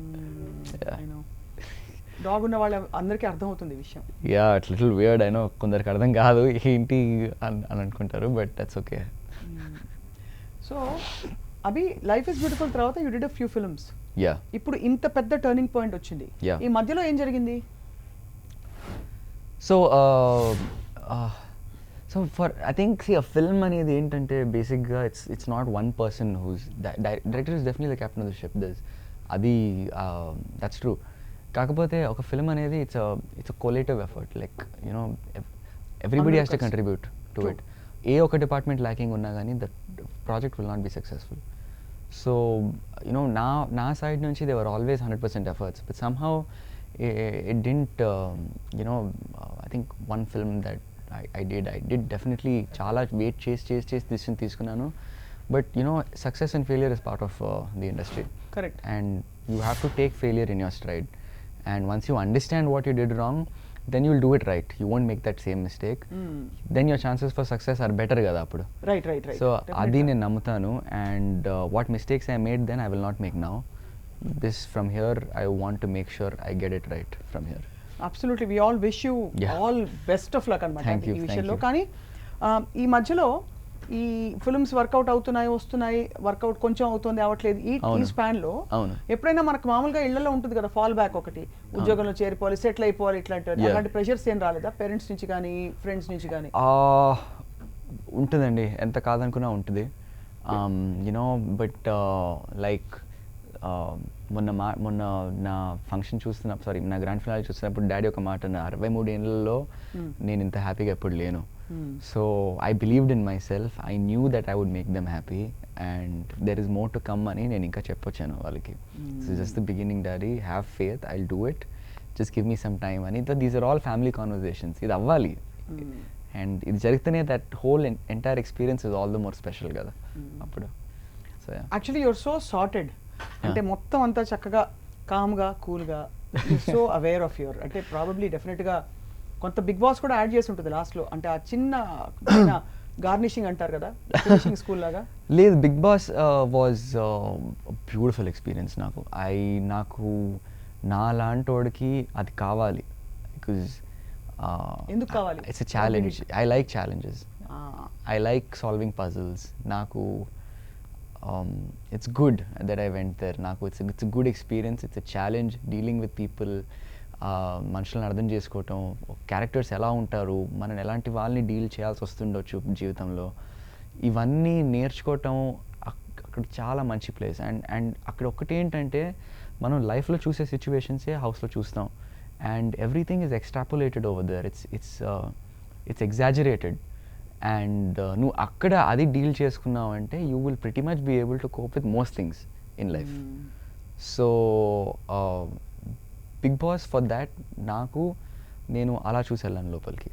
డాగ్ ఉన్న వాళ్ళ అందరికీ అర్థం అవుతుంది ఈ విషయం. Yeah, it's little weird, I know, కొందరికి అర్థం కాదు ఏంటి అని అనుకుంటారు, but that's okay. So Abhi, Life Is Beautiful తర్వాత you did a few films. Yeah. ఇప్పుడు ఇంత పెద్ద టర్నింగ్ పాయింట్ వచ్చింది, ఈ మధ్యలో ఏం జరిగింది? So for I think a film అనేది ఏంటంటే బేసిక్గా it's not one person who's director is definitely the captain of the ship. అది దట్స్ ట్రూ. కాకపోతే ఒక ఫిల్మ్ అనేది it's a collective effort. Like everybody has to contribute to it. ఏ ఒక department lacking ఉన్నా కానీ the project will not be successful. So నా side నుంచి they were always 100% efforts, but somehow it didn't I think one film that I did definitely చాలా wait చేసి decision తీసుకున్నాను. But success and failure is part of the industry. Correct. And you have to take failure in your stride. And once you understand what you did wrong, then you'll do it right. You won't make that same mistake. Then your chances for success are better kada appudu. Right. So adi nenu nammutanu, and what mistakes I made then I will not make now. This from here I want to make sure I get it right from here. Absolutely, we all wish you all best of luck anamata ఈ విషయంలో. కానీ ఈ మధ్యలో ఈ films work out అవుతున్నాయి, వస్తున్నాయి, work out కొంచెం అవుతుంది, అవ్వట్లేదు. ఈ స్పాన్ లో ఎప్పుడైనా మనకు మామూలుగా ఇళ్లలో ఉంటుంది కదా ఫాల్ బ్యాక్, ఒకటి ఉద్యోగంలో చేరిపోవాలి, సెటిల్ అయిపోవాలి, అలాంటి ప్రెషర్స్ ఏం రాలేదా పేరెంట్స్ నుంచి కానీ ఫ్రెండ్స్ నుంచి కానీ? ఉంటుందండి, ఎంత కాదనుకున్నా ఉంటుంది. బట్ లైక్ మొన్న నా ఫంక్షన్ నా గ్రాండ్ ఫినాలే చూస్తున్నప్పుడు డాడీ ఒక మాట అన్నారు, 63 ఏళ్ళలో నేను ఇంత హ్యాపీగా ఎప్పుడు లేను. So I believed in myself, I knew that I would make them happy, and there is more to come అని నేను ఇంకా చెప్పొచ్చాను వాళ్ళకి. So just the beginning daddy, have faith, I will do it, just give me some time అని. These are all family conversations. ఇది అవ్వాలి. And ఇది జరిగితేనే that whole entire experience is all the more special కదా అప్పుడు. So actually your so sorted, అంటే మొత్తం అంతా చక్కగా కామ్గా కూల్గా సో అవేర్ ఆఫ్ యువర్, అంటే ప్రాబబ్లీ డెఫినెట్గా కొంత బిగ్ బాస్ కూడా యాడ్ చేసి ఉంటుంది లాస్ట్లో, అంటే ఆ చిన్న గార్నిషింగ్ అంటారు కదా, ఫినిషింగ్ స్కూల్ లాగా. లేదు, Bigg Boss was beautiful experience. నాకు నా లాంటి వాడికి అది కావాలి. బికాజ్ ఎందుకు కావాలి? It's a challenge. I like challenges, I like solving puzzles. నాకు it's good that I went there. నాకు it's a good experience. It's a challenge dealing with people. మనుషులను అర్థం చేసుకోవటం, క్యారెక్టర్స్ ఎలా ఉంటారు, మనం ఎలాంటి వాళ్ళని డీల్ చేయాల్సి వస్తుండొచ్చు జీవితంలో, ఇవన్నీ నేర్చుకోవటం అక్కడ చాలా మంచి ప్లేస్. అండ్ అక్కడ ఒకటి ఏంటంటే మనం లైఫ్లో చూసే సిచ్యువేషన్సే హౌస్లో చూస్తాం. And everything is extrapolated over there. It's exaggerated. And నువ్వు అక్కడ అది డీల్ చేసుకున్నావు అంటే you will pretty much be able to cope with most things in life. So Bigg Boss for that నేను అలా చూసి వెళ్ళాను లోపలికి.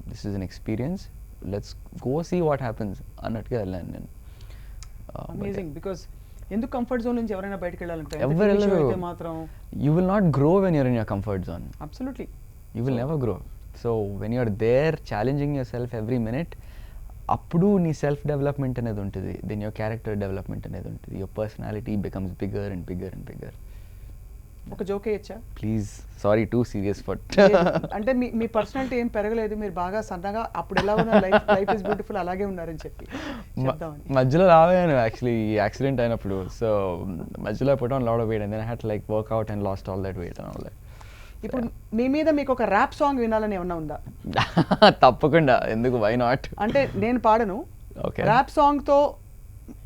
This is an experience, let's go see what happens అన్నట్టుగా వెళ్ళాను నేను. అమేజింగ్. బికాస్ ఎందుకు కంఫర్ట్ జోన్ నుంచి ఎవరైనా బయటకు వెళ్ళాలంటే ఎవరు వెళ్ళరు. మాత్రం you will not grow when you're in your comfort zone. Absolutely. You will never grow. So when you are there challenging yourself every minute, appudu nee self development anedi untadi, then your character development anedi untadi, your personality becomes bigger and bigger and bigger. ఒక joke వేయచ్చా? Please, sorry two serious for. అంటే మీ personality ఏం పెరగలేదు, మీరు బాగా సన్నగా అప్పుడు ఎలా ఉన్నారు, లైఫ్ ఇస్ బ్యూటిఫుల్ అలాగే ఉన్నారని చెప్పి చెప్దామని. మధ్యలో రావాను యాక్చువల్లీ యాక్సిడెంట్ అయినప్పుడు. సో మధ్యలో put on lot of weight and then I had to like work out and lost all that weight and all that. ఇప్పుడు మీ మీద మీకు ఒక ర్యాప్ సాంగ్ వినాలని ఏమన్నా ఉందా? తప్పకుండా, ఎందుకు, వై నాట్. అంటే నేను పాడను, ఓకే, ర్యాప్ సాంగ్ తో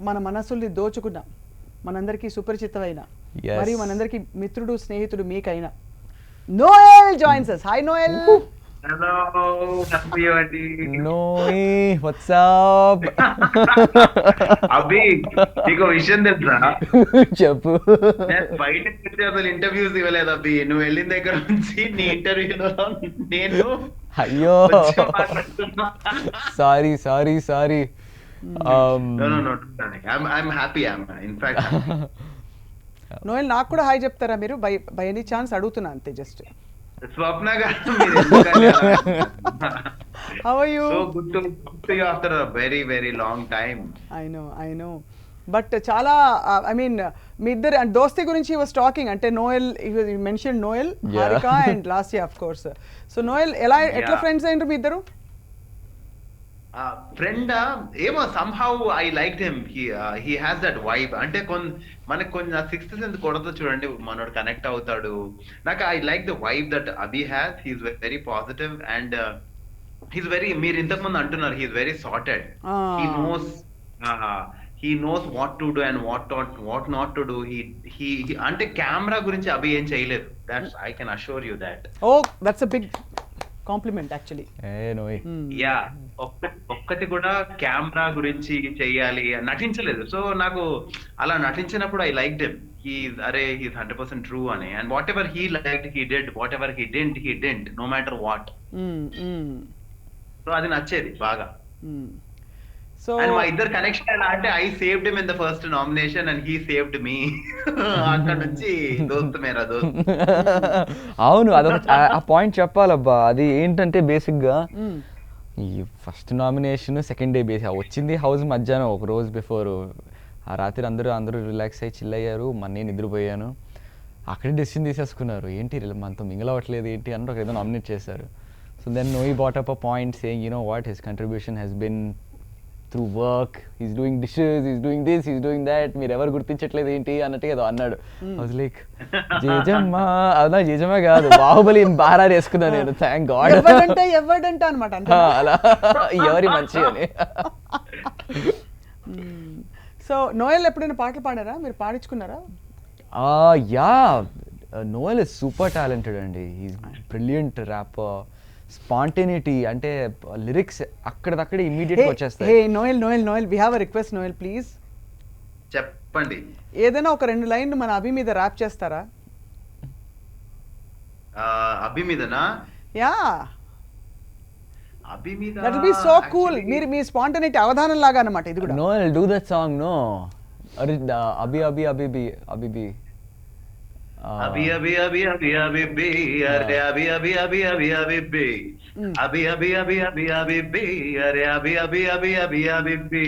మన మనసుల్ని దోచుకున్న, మనందరికీ సుపరిచితమైన, మరియు మనందరికీ మిత్రుడు స్నేహితుడు మీకైనా Noel joins us. Hi Noel. Hello, happy Diwali. Noey, what's up? Abhi, నీకు విషయం తెలుసా? చెప్పు. నేను బయటకు వచ్చి అసలు ఇంటర్వ్యూస్ ఇవ్వలేదు అభి. నువ్వు వెళ్ళిన దగ్గర నుంచి నీ ఇంటర్వ్యూలో నేను అయ్యో, sorry. No. I'm happy. In fact, Noel, నాకు కూడా హాయ్ చెప్తారా మీరు? బై ఎనీ ఛాన్స్ అడుగుతున్నా అంతే, జస్ట్. స్వప్న గారు, మీరు ఎందుకని అలా? How are you? So good to you after a very, very long time. I know. But చాలా ఐ మీన్ మీ ఇద్దరు దోస్తీ గురించి వాస్ టాకింగ్, అంటే Noel mention Noel, Harika and Lasya of course. So Noel ఎట్లా ఫ్రెండ్స్ అయ్యారు మీ ఇద్దరు? ఫ్రెండ్ ఏమో somehow I liked him. He has that vibe. అంటే మనకు కొంచెం సిక్స్త్ సెన్స్ కొడతా చూడండి, మనోడు కనెక్ట్ అవుతాడు. నాకు I like the vibe that Abhi has. He's very positive and he's very, మీరు ఇంతకు ముందు అంటున్నారు, he's very sorted. He knows what to do and what not to do. He అంటే కెమెరా గురించి అభి ఏం చేయలేదు. I can assure you that. Oh, that's a big compliment actually. Yeah, ఒక్కటి కూడా కెమెరా గురించి చెయ్యాలి నటించలేదు. సో నాకు అలా నటించినప్పుడు I liked him. He's 100% true అని. And whatever he liked he did, whatever he did no matter what. So అది నచ్చేది బాగా. సో అండ్ మా ఇద్దరు కనెక్షన్ ఎలా అంటే, I saved him in the first nomination and he saved me. అక్కడ నుంచి దోస్త్ మేరా దోస్త్. అవును, అదొక ఆ పాయింట్ చెప్పాలబ్బా. అది ఏంటంటే బేసిక్గా ఈ ఫస్ట్ నామినేషన్ సెకండ్ డే వచ్చింది హౌస్ మధ్యాహ్నం, ఒక రోజు బిఫోర్. ఆ రాత్రి అందరూ రిలాక్స్ అయ్యి చిల్ అయ్యారు, నేను నిద్రపోయాను. అక్కడే డెసిషన్ తీసేసుకున్నారు, ఏంటి మనతో మింగిల్ అవ్వట్లేదు ఏంటి అని ఒక ఏదో నామినేట్ చేశారు. So then Noey brought up a point saying, you know what, his contribution he's been through work, he's doing dishes, he's doing this, he's doing that, మీరు ఎవరు గుర్తించట్లేదు ఏంటి అన్నట్టుగా ఏదో అన్నాడు. I was like, జేజమ్మ, అదా జేజమ్మ కాదు, బాహుబలి బారా వేసుకున్నా నేను. Thank God. ఎవడంటే అనమాట అలా ఎవరి మంచి అని. సో నోయల్ ఎప్పుడైనా పాటలు పాడారా? మీరు పాడించుకున్నారా? Yeah, Noel is super talented అండి. He's brilliant rapper. స్పాంటేనిటీ అంటే లిరిక్స్ అక్కడదక్కడే ఇమ్మీడియట్ గా వచ్చేస్తాయి. Hey Noel, we have a request Noel, please. చెప్పండి. ఏదైనా ఒక 2 లైన్లు మన అభి మీద ర్యాప్ చేస్తారా? అభి మీదనా? యా, అభి మీద that will be so cool. మీరు మీ స్పాంటనిటీ అవధానం లాగా అన్నమాట ఇది కూడా. No, I'll do that song. No. Abhi Abhi. Abhi Abhi Abhi Abhi Abhi B అరే అభి అభి అభి అభి అభి బి అభి అభి అభి అభి అభి బి అరే Abhi Abhi Abhi Abhi Abhi B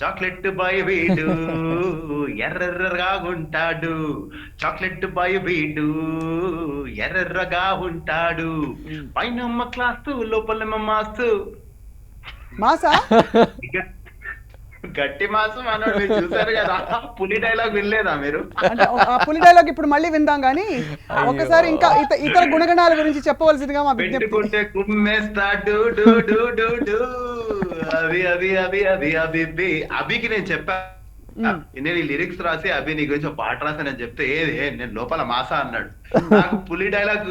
chocolate boy వీడు ఎర్రగా ఉంటాడు, చాక్లెట్ బాయ్ వీడు ఎర్రగా ఉంటాడు, పైన క్లాసు లోపల మాసు. మాసా? గట్టి మాసం అన్నాడు, మీరు చూసారు కదా. పులి డైలాగ్ వినలేదా మీరు? అంటే ఆ పులి డైలాగ్ ఇప్పుడు మళ్ళీ విందాం కానీ ఒకసారి ఇంకా ఇతర గుణగణాల గురించి చెప్పవలసిందిగా మా విజ్ఞప్తి. పెట్టుకుంటే కుమ్మేస్తాడు డు డు డు డు అవి అవి అవి అవి అవి బి. అభికి నేను చెప్పా, నేను ఈ లిరిక్స్ రాసి అభి నీ గురించి ఒక పాట రాసానని చెప్తే ఏది నేను లోపల మాసా అన్నాడు. నాకు పులి డైలాగ్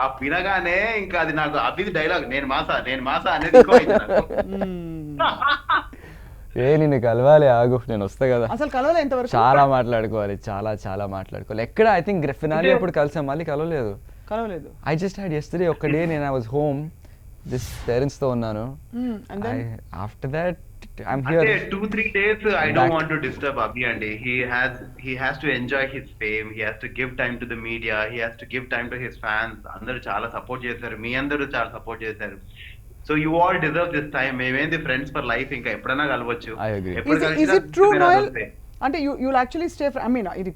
ఆ వినగానే ఇంకా అది నాకు అభిది డైలాగ్ నేను మాసా అనేది ఎక్కువ అయింది నాకు. నిన్ను కలవాలి, ఆగు, నేను వస్తా కదా. అసలు కలవలే ఎంతవరకు? చాలా మాట్లాడుకోవాలి, చాలా మాట్లాడుకోవాలి. ఎక్కడ ఐ థింక్ ఫినాలే అప్పుడు కలిసాం, మళ్ళీ కలవలేదు. ఐ జస్ట్ హ్యాడ్ యెస్టర్డే ఒక్క డే నేను I was home, just parents తో ఉన్నాను. After that I'm here. 2-3 days I don't want to disturb Abhi andi. He has to enjoy his fame, he has to give time to the media, he has to give time to his fans. Andaru chaala support chesaru, మీ అందరూ చాలా support చేశారు. So you all deserve this time. మేమేంది friends for life, ఇంకా ఎప్పుడైనా కలవచ్చు. Is it true, Noel? అంటే you'll actually stay, I mean ఇది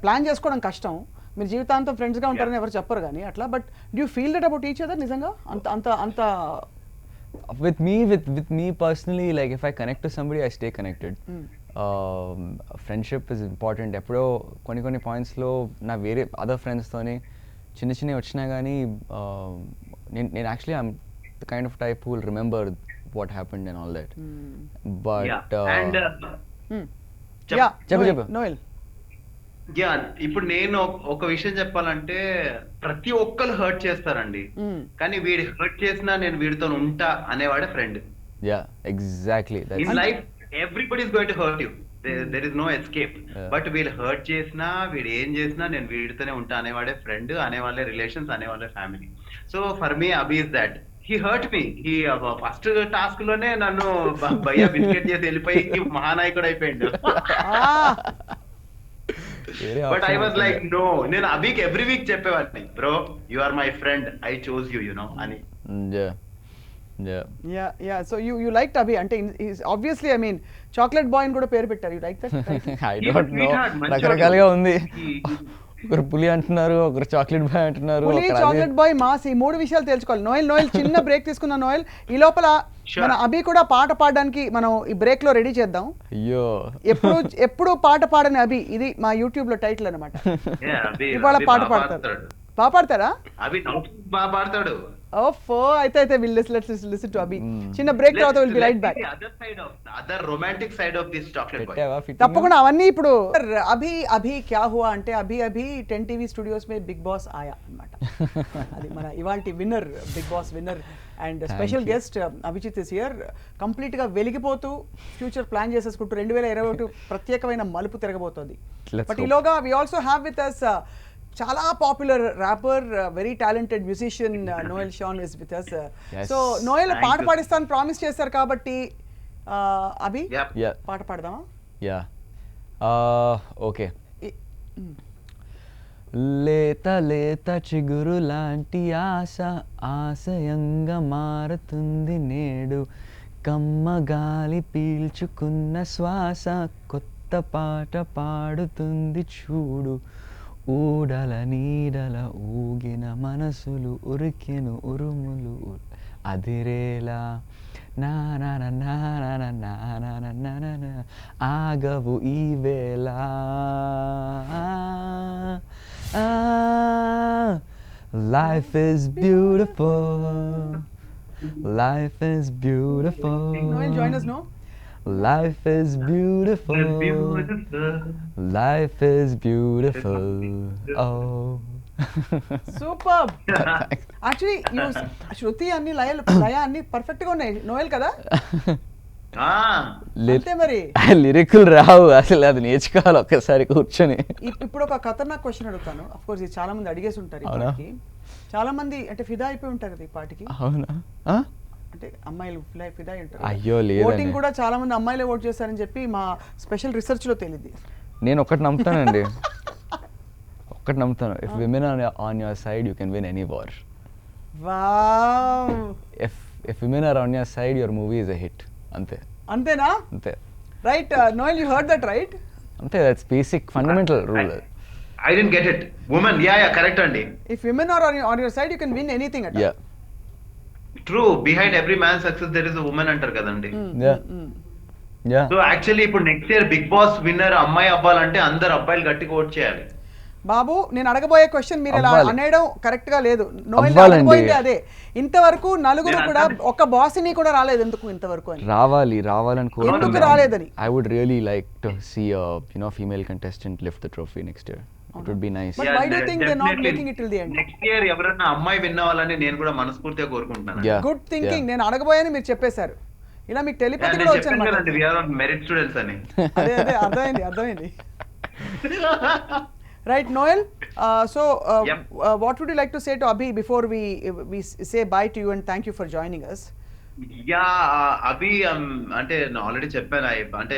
plan చేసుకోవడం కష్టం, మీరు జీవితాంతం ఫ్రెండ్స్ గా ఉంటారని ఎవరు చెప్పరు కానీ అట్లా, but do you feel that about each other నిజంగా? అంత with me personally, like if I connect to somebody I stay connected. Friendship is important. ఎప్పుడో కొన్ని పాయింట్స్ లో నా వేరే అదర్ ఫ్రెండ్స్ తోని చిన్న వచ్చినా కానీ నేను actually I'm the kind of type who will remember what happened and all that. But చెప్పు నోయల్. యా, ఇప్పుడు నేను ఒక విషయం చెప్పాలంటే ప్రతి ఒక్కరు హర్ట్ చేస్తారండి, కానీ వీడు హర్ట్ చేసినా నేను వీడితో ఉంటా అనేవాడే friend. Yeah, exactly. In life everybody is going to hurt you, there is no escape. But వీళ్ళు హర్ట్ చేసినా వీడు ఏం చేసినా నేను వీడితోనే ఉంటా అనేవాడే ఫ్రెండ్, అనేవాళ్ళే రిలేషన్స్, అనేవాళ్ళే family. So for me Abhi is that. He hurt me. He first task లోనే నన్ను భయ్యా బిస్కెట్ చేసి వెళ్ళిపోయి మహానాయకుడు అయిపోయిండు. But I was like no, నేను అభికి ఎవ్రీ వీక్ చెప్పేవాడిని, bro you are my friend, I chose you, you know అని. Yeah, so you liked Abhi అంటే obviously I mean chocolate boy అని కూడా పేరు పెట్టారు. You like that? I don't know, రకరకాలుగా ఉంది. ఒకరు పులి అంటున్నారు, ఒకరు చాక్లెట్ బాయ్ అంటున్నారు. పులి, చాక్లెట్ బాయ్, మాస్, ఈ 3 విషయాలు తెలుసుకోవాలి. నోయల్ చిన్న బ్రేక్ తీసుకున్నా. నోయల్ ఈ లోపల మన అభి కూడా పాట పాడడానికి మనం ఈ బ్రేక్ లో రెడీ చేద్దాం. అయ్యో, ఎప్పుడు పాట పాడని అభి, ఇది మా యూట్యూబ్ లో టైటిల్ అన్నమాట. ఇవాళ పాట పాడతారు. బాగా పాడతారా? అభి బాగా పాడతాడు. ఓఫో, అయితే let's listen to Abhi. చిన్న బ్రేక్ తర్వాత we'll be right back. Other romantic side of this chocolate boy. తప్పకుండా అవన్నీ ఇప్పుడు. అభి క్యా హువా అంటే అభి 10 టీవీ స్టూడియోస్ మే బిగ్ బాస్ ఆయా అన్నమాట. అది మన ఇవాల్టి విన్నర్, Bigg Boss winner and special guest Abhijit is here. Complete గా వెలిగిపోతూ ఫ్యూచర్ ప్లాన్ చేసేసుకుంటూ 2021 ప్రత్యేకమైన మలుపు తిరగబోతోంది. బట్ ఈలోగా we also have with us చాలా popular rapper, very talented musician Noel Sean is with us. So Noel పాట పాడిస్తాను ప్రామిస్ చేశారు కాబట్టి అభి పాట పాడదామా? Yeah, okay. లేత చిగురు లాంటి ఆశ ఆశయంగా మారుతుంది నేడు, కమ్మ గాలి పీల్చుకున్న శ్వాస కొత్త పాట పాడుతుంది చూడు, ఊడల నీడల ఊగిన మనసులు ఉరికెను ఉరుములు అదిరేలా, ఆగవు ఈ వేళ, life Is beautiful, life Is beautiful. Join us, no? Life is beautiful. Life is beautiful. Oh. Superb. Actually, శృతి అన్ని లయ అన్ని పర్ఫెక్ట్ గా ఉన్నాయి. నోయల్ కదా? అంతే మరి. లిరిక్లు రావు అసలు, అది నేర్చుకోవాలి ఒక్కసారి కూర్చొని. ఇప్పుడు ఒక ఖతర్నాక్ క్వశ్చన్ అడుగుతాను. అఫ్ కోర్స్ ఇది చాలా మంది అడిగేసి ఉంటారు ఈ అవునా? పాటికి. చాలా మంది అంటే ఫిదా అయిపోయి ఉంటారు కదా ఈ పాటికి. అవునా? అంటే అమ్మాయిలు ఫిదా అయి ఉంటారు. అయ్యో లేదండి. ఓటింగ్ కూడా చాలా మంది అమ్మాయిలే ఓట్ చేస్తారని చెప్పి మా స్పెషల్ రీసెర్చ్ లో తెలియదు. నేను ఒకటి నమ్ముతానండి, ఒక్కటి నమ్ముతాను. If women on your side you can win any war. Wow, if women are on your side your movie is a hit. అంతే. అంతేనా? అంతే. Right Noel, you heard that right? అంతే, that's basic fundamental rule. I didn't get it. Woman, yeah, correct అండి. If women are on your side, you can win anything at all. Yeah. True, behind every man's success there is a woman అంటారు కదండి. Yeah. Yeah. So actually ఇప్పుడు next year Bigg Boss winner అమ్మాయి అవ్వాలంటే అందరు అబ్బాయిలు గట్టిగా vote చేయాలి. బాబు, నేను అడగబోయే క్వశ్చన్ మీరు ఇలా అవ్వాలి. అనేయడం కరెక్ట్ గా లేదు. నోయల్ అవ్వాలండి. అడగబోయింది అదే. ఇంతవరకు నలుగురు నేను కూడా అర్థం- ఒక్క బాస్ని కూడా రాలేదు ఎందుకు ఇంతవరకు అని. రావాలని ఎందుకు రాలేదని? I would really like to see a female contestant lift the trophy next year. It would be nice. But why do you think they're not making it till the end? Next year ఎవరైనా అమ్మాయి win అవ్వాలని నేను కూడా మనస్ఫూర్తిగా కోరుకుంటున్నాను. Yeah. Good thinking. Yeah. నేను అడగబోయాని మీరు చెప్పేశారు. ఇలా మీకు టెలిపతి నేను కూడా చెప్పాను వచ్చాను. కదండి, we are on merit students అని. అదే అర్థమైంది. Right, Noel. Yep. What would you like to say to Abhi before we say bye to you and thank you for joining us? Yeah Abhi అంటే ఆల్రెడీ చెప్పాను, అంటే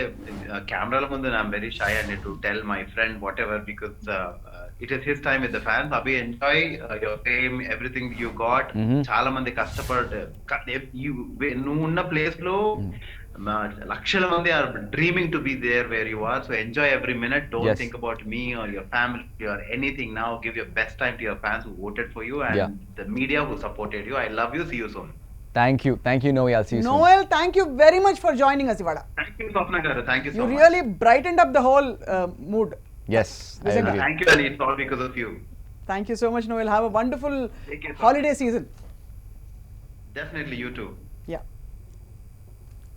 కెమెరాల ముందు I'm very shy and to tell my friend whatever because it is his time with the fans. Abhi enjoy your fame, everything you got. చాలా మంది కష్టపడి నువ్వు ఉన్న ప్లేస్ లో లక్షల మంది are dreaming to be there where you are. So enjoy every minute. Don't think about me or your family or anything. Now give your best time to your fans who voted for you and the media who supported you. I love you. See you soon. Thank you, Noe. I'll see you soon. Noel, thank you very much for joining us Ivada. Thank you, Swapna garu. Thank you so You much. really brightened up the whole mood. Yes, I Nisenga. agree. Thank you, and it's all because of you. Thank you so much, Noel. Have a wonderful Take care, sir. holiday season. Definitely, you too. Yeah.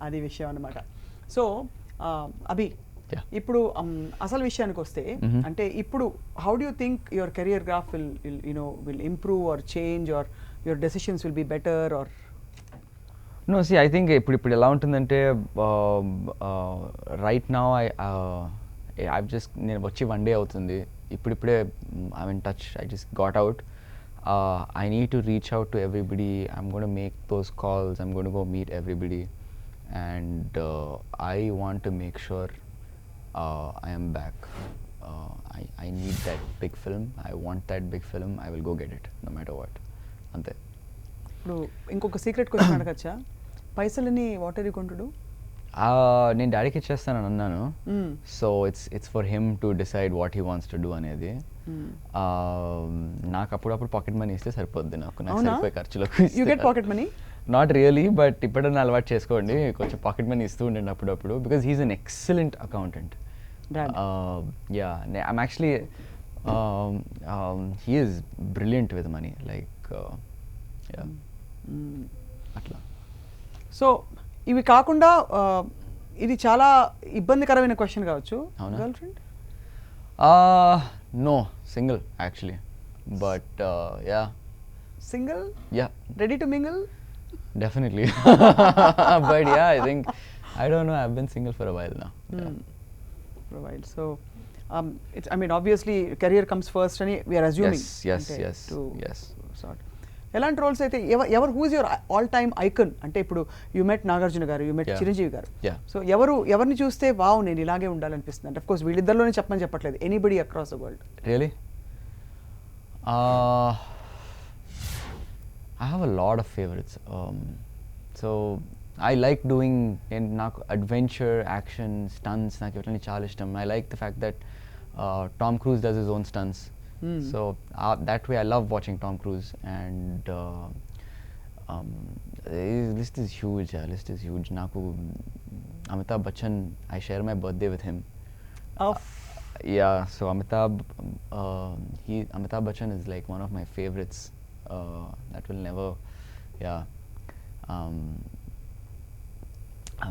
అది విషయం అన్నమాట. So Abhi, Yeah. ఇప్పుడు అసలు విషయానికి వస్తే అంటే ఇప్పుడు how do you think your career graph will improve or change or your decisions will be better or? No, see, I think ఇప్పుడు ఎలా ఉంటుందంటే రైట్ నౌ I've just నేను వచ్చి 1 day అవుతుంది. ఇప్పుడిప్పుడే I'm in touch. I just got out. I need to reach out to everybody. I'm going to make those calls. I'm going to go meet everybody. And I want to make sure I am back. I need that big film. I want that big film. I will go get it no matter what. అంతే. ఇప్పుడు ఇంకొక secret question అడగచ్చా? పైసలని what are you going to do? నేను డాడీకి ఇచ్చేస్తానని అన్నాను. So it's for him to decide what he wants to do అనేది. నాకు అప్పుడప్పుడు పాకెట్ మనీ ఇస్తే సరిపోద్ది. నాకు సరిపోయే ఖర్చులకు. You get pocket money? Not really, but ఇప్పుడన్నా అలవాటు చేసుకోండి. కొంచెం పాకెట్ మనీ ఇస్తూ ఉండండి అప్పుడప్పుడు, because he is an excellent accountant. Ya, I'm actually he is brilliant with money. Like అట్లా. సో ఇవి కాకుండా ఇది చాలా ఇబ్బందికరమైన క్వశ్చన్ కావచ్చు. అవునా? Girlfriend? No, single actually, but ya. Single? Ya, ready to mingle? definitely. But yeah, I think, I don't know, I've been single for a while now. Yeah. For a while. So it's, I mean, obviously career comes first and we are assuming. Yes. Sort. ఎలాంటి roles అయితే ఎవరు who is your all time icon? అంటే ఇప్పుడు you met Nagarjuna గారు, you met Yeah. Chiranjeevi గారు. Yeah. So ఎవరిని చూస్తే wow నేను ఇలాగే ఉండాలనిపిస్తుంది? అంటే అఫ్కోర్స్ వీళ్ళిద్దరిలోనే చెప్పమని చెప్పట్లేదు, anybody across the world. Really? I have a lot of favorites. So I like doing adventure, action, stunts. నాకు ఇవన్నీ చాలా ఇష్టం. I like the fact that Tom Cruise does his own stunts. So that way I love watching Tom Cruise. And list is huge. List is huge. Naku Amitabh Bachchan, I share my birthday with him. Yeah, so Amitabh Bachchan is like one of my favorites. That will never, yeah.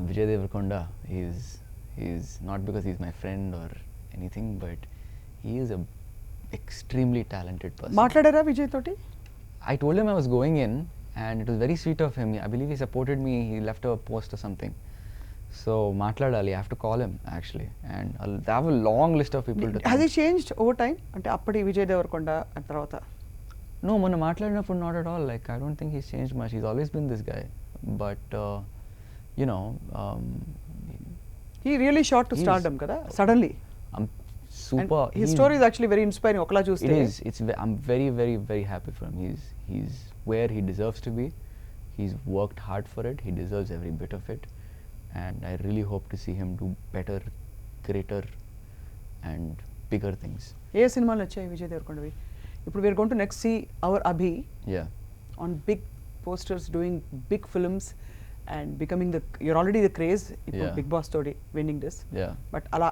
Vijay Deverakonda, he's not because he's my friend or anything, but he is a extremely talented person. మాట్లాడారా విజయ్ తోటి? I told him I was going in, and it was very sweet of him. I believe he supported me. He left a post or something. So మాట్లాడాలి, I have to call him actually, and they have a long list of people to has he changed over time? అంటే అప్పటి విజయ్ దేవరకొండ ఆ తర్వాత No, మొన్న మాట్లాడినప్పుడు not at all. Like, I don't think he's changed much. He's always been this guy. But, you know, he really shot to stardom kada suddenly. I'm super. And his story is actually very inspiring. Okala chuste. It is. I'm very, very, very happy for him. He's where he deserves to be. He's worked hard for it. He deserves every bit of it. And I really hope to see him do better, greater, and bigger things. ఏ సినిమాలు వచ్చాయి విజయ్ దేవరకొండవి? ఇప్పుడు we're going to next see our Abhi Yeah. on big posters doing big films and becoming the, you're already the craze ఇప్పుడు Yeah. Bigg Boss తోటి winning this, Yeah. But అలా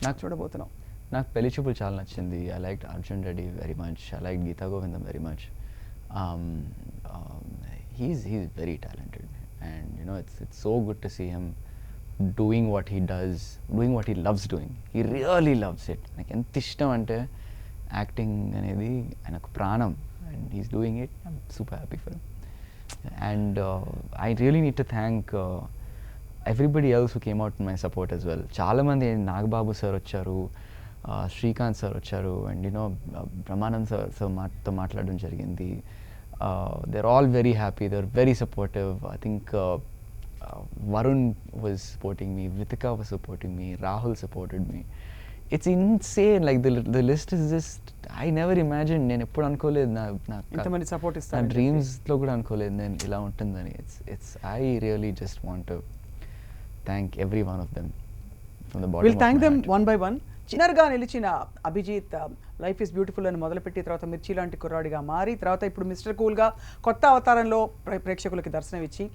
నాకు చూడబోతున్నాం. నాకు పెళ్లి చూపులు చాలా నచ్చింది. I like Arjun Reddy very much. I like Geetha Govindam very much. He's very talented, and you know it's so good to see him doing what he does, doing what he loves doing. He really loves it. నాకు ఎంత ఇష్టం అంటే acting అనేది ఆయనకు ప్రాణం, and he's doing it. I'm super happy for him. And I really need to thank everybody else who came out in my support as well. చాలామంది Nagababu sir వచ్చారు, Srikanth sir వచ్చారు, అండ్ యూనో బ్రహ్మానంద్ సార్తో మాట్లాడడం జరిగింది. They're all very happy, they're very supportive. I think Varun was supporting me, Vitika was supporting me, Rahul supported me. It's insane, like the list is just, I never imagined, నేను ఎప్పుడు అనుకోలేదు నా ఇంతమంది support నా ఇస్తారు. డ్రీమ్స్లో కూడా అనుకోలేదు నేను ఇలా ఉంటుందని. I really just want to thank every one of them from the bottom will thank them one by one. చిన్నర్గా నిలిచిన అభిజిత్ లైఫ్ ఈస్ బ్యూటిఫుల్ అని మొదలుపెట్టి తర్వాత మిర్చి లాంటి కుర్రాడిగా మారి తర్వాత ఇప్పుడు మిస్టర్ కూల్గా కొత్త అవతారంలో ప్రేక్షకులకి దర్శనం ఇచ్చి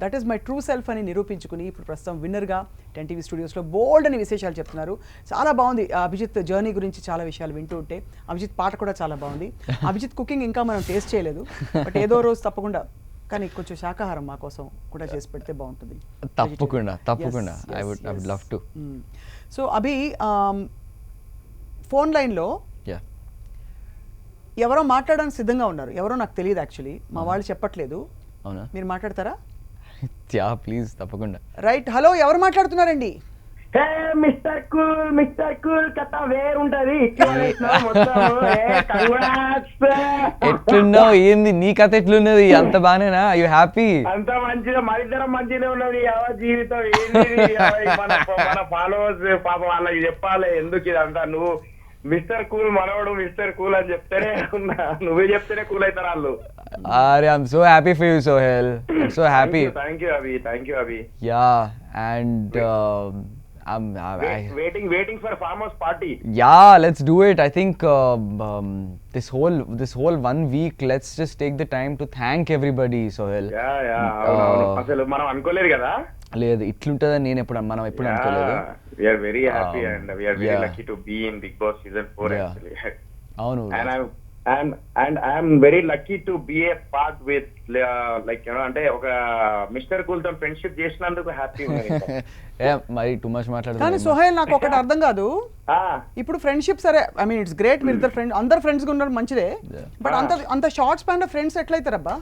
that is my true self అని నిరూపించుకుని ఇప్పుడు ప్రస్తుతం విన్నర్గా 10TV స్టూడియోస్లో బోల్డ్ అని విశేషాలు చెప్తున్నారు. చాలా బాగుంది అభిజిత్ జర్నీ గురించి చాలా విషయాలు వింటూ ఉంటే. అభిజిత్ పాట కూడా చాలా బాగుంది. అభిజిత్ కుకింగ్ ఇంకా మనం టేస్ట్ చేయలేదు, బట్ ఏదో రోజు తప్పకుండా, కానీ కొంచెం శాకాహారం మా కోసం కూడా చేసి పెడితే బాగుంటుంది. తప్పకుండా I would love to. So Abhi, phone లైన్లో ఎవరో మాట్లాడడానికి సిద్ధంగా ఉన్నారు. ఎవరో నాకు తెలియదు యాక్చువల్లీ, మా వాళ్ళు చెప్పట్లేదు. అవునా? మీరు మాట్లాడతారా? ప్లీజ్ తప్పకుండా. రైట్, హలో, ఎవరు మాట్లాడుతున్నారండి? మిస్టర్ కూల్ కథ వేరుంటది. ఎట్లున్నావు? ఏంది నీ కథ ఎట్లున్నది? అంత బానేనా? You happy? అంత మంచిగా, మా ఇద్దరం మంచిగానే ఉన్నది. జీవితం ఏంటి? మన ఫాలోవర్స్ పాప వాళ్ళకి చెప్పాలి ఎందుకు ఇదంతా. నువ్వు మిస్టర్ కూల్ మనవడు మిస్టర్ కూల్ అని చెప్తేనే, నువ్వే చెప్తేనే కూల్ అవుతారు వాళ్ళు. అరే I'm so happy for you Sohel. So happy. Thank you Abhi. Ya, and I'm waiting for farmers party. Yeah, let's do it. I think this whole 1 week, let's just take the time to thank everybody, Sohail. Yeah. అసలు మనం అనుకోలేదు కదా. లేదు, ఇట్లుంటదని మనం ఎప్పుడు అనుకోలేదు. We are very happy and we are very lucky to be in Big Boss season 4 actually. అవును. And I am very lucky to be a part with like you know, అంటే ఒక మిస్టర్ కూల్ తో friendship చేసినందుకు happy ఉంది. మరి too much మాట్లాడుతున్నా. కానీ సోహెల్, నాకు ఒకటి అర్థం కాదు. ఇప్పుడు ఫ్రెండ్షిప్ సరే, ఐ మీన్ ఇట్స్ గ్రేట్, మీరు ఇద్దరు ఫ్రెండ్, అందరు ఫ్రెండ్స్ గా ఉండడం మంచిదే, బట్ అంత షార్ట్ స్పాన్ లో ఫ్రెండ్స్ ఎట్లయితారబ్బా?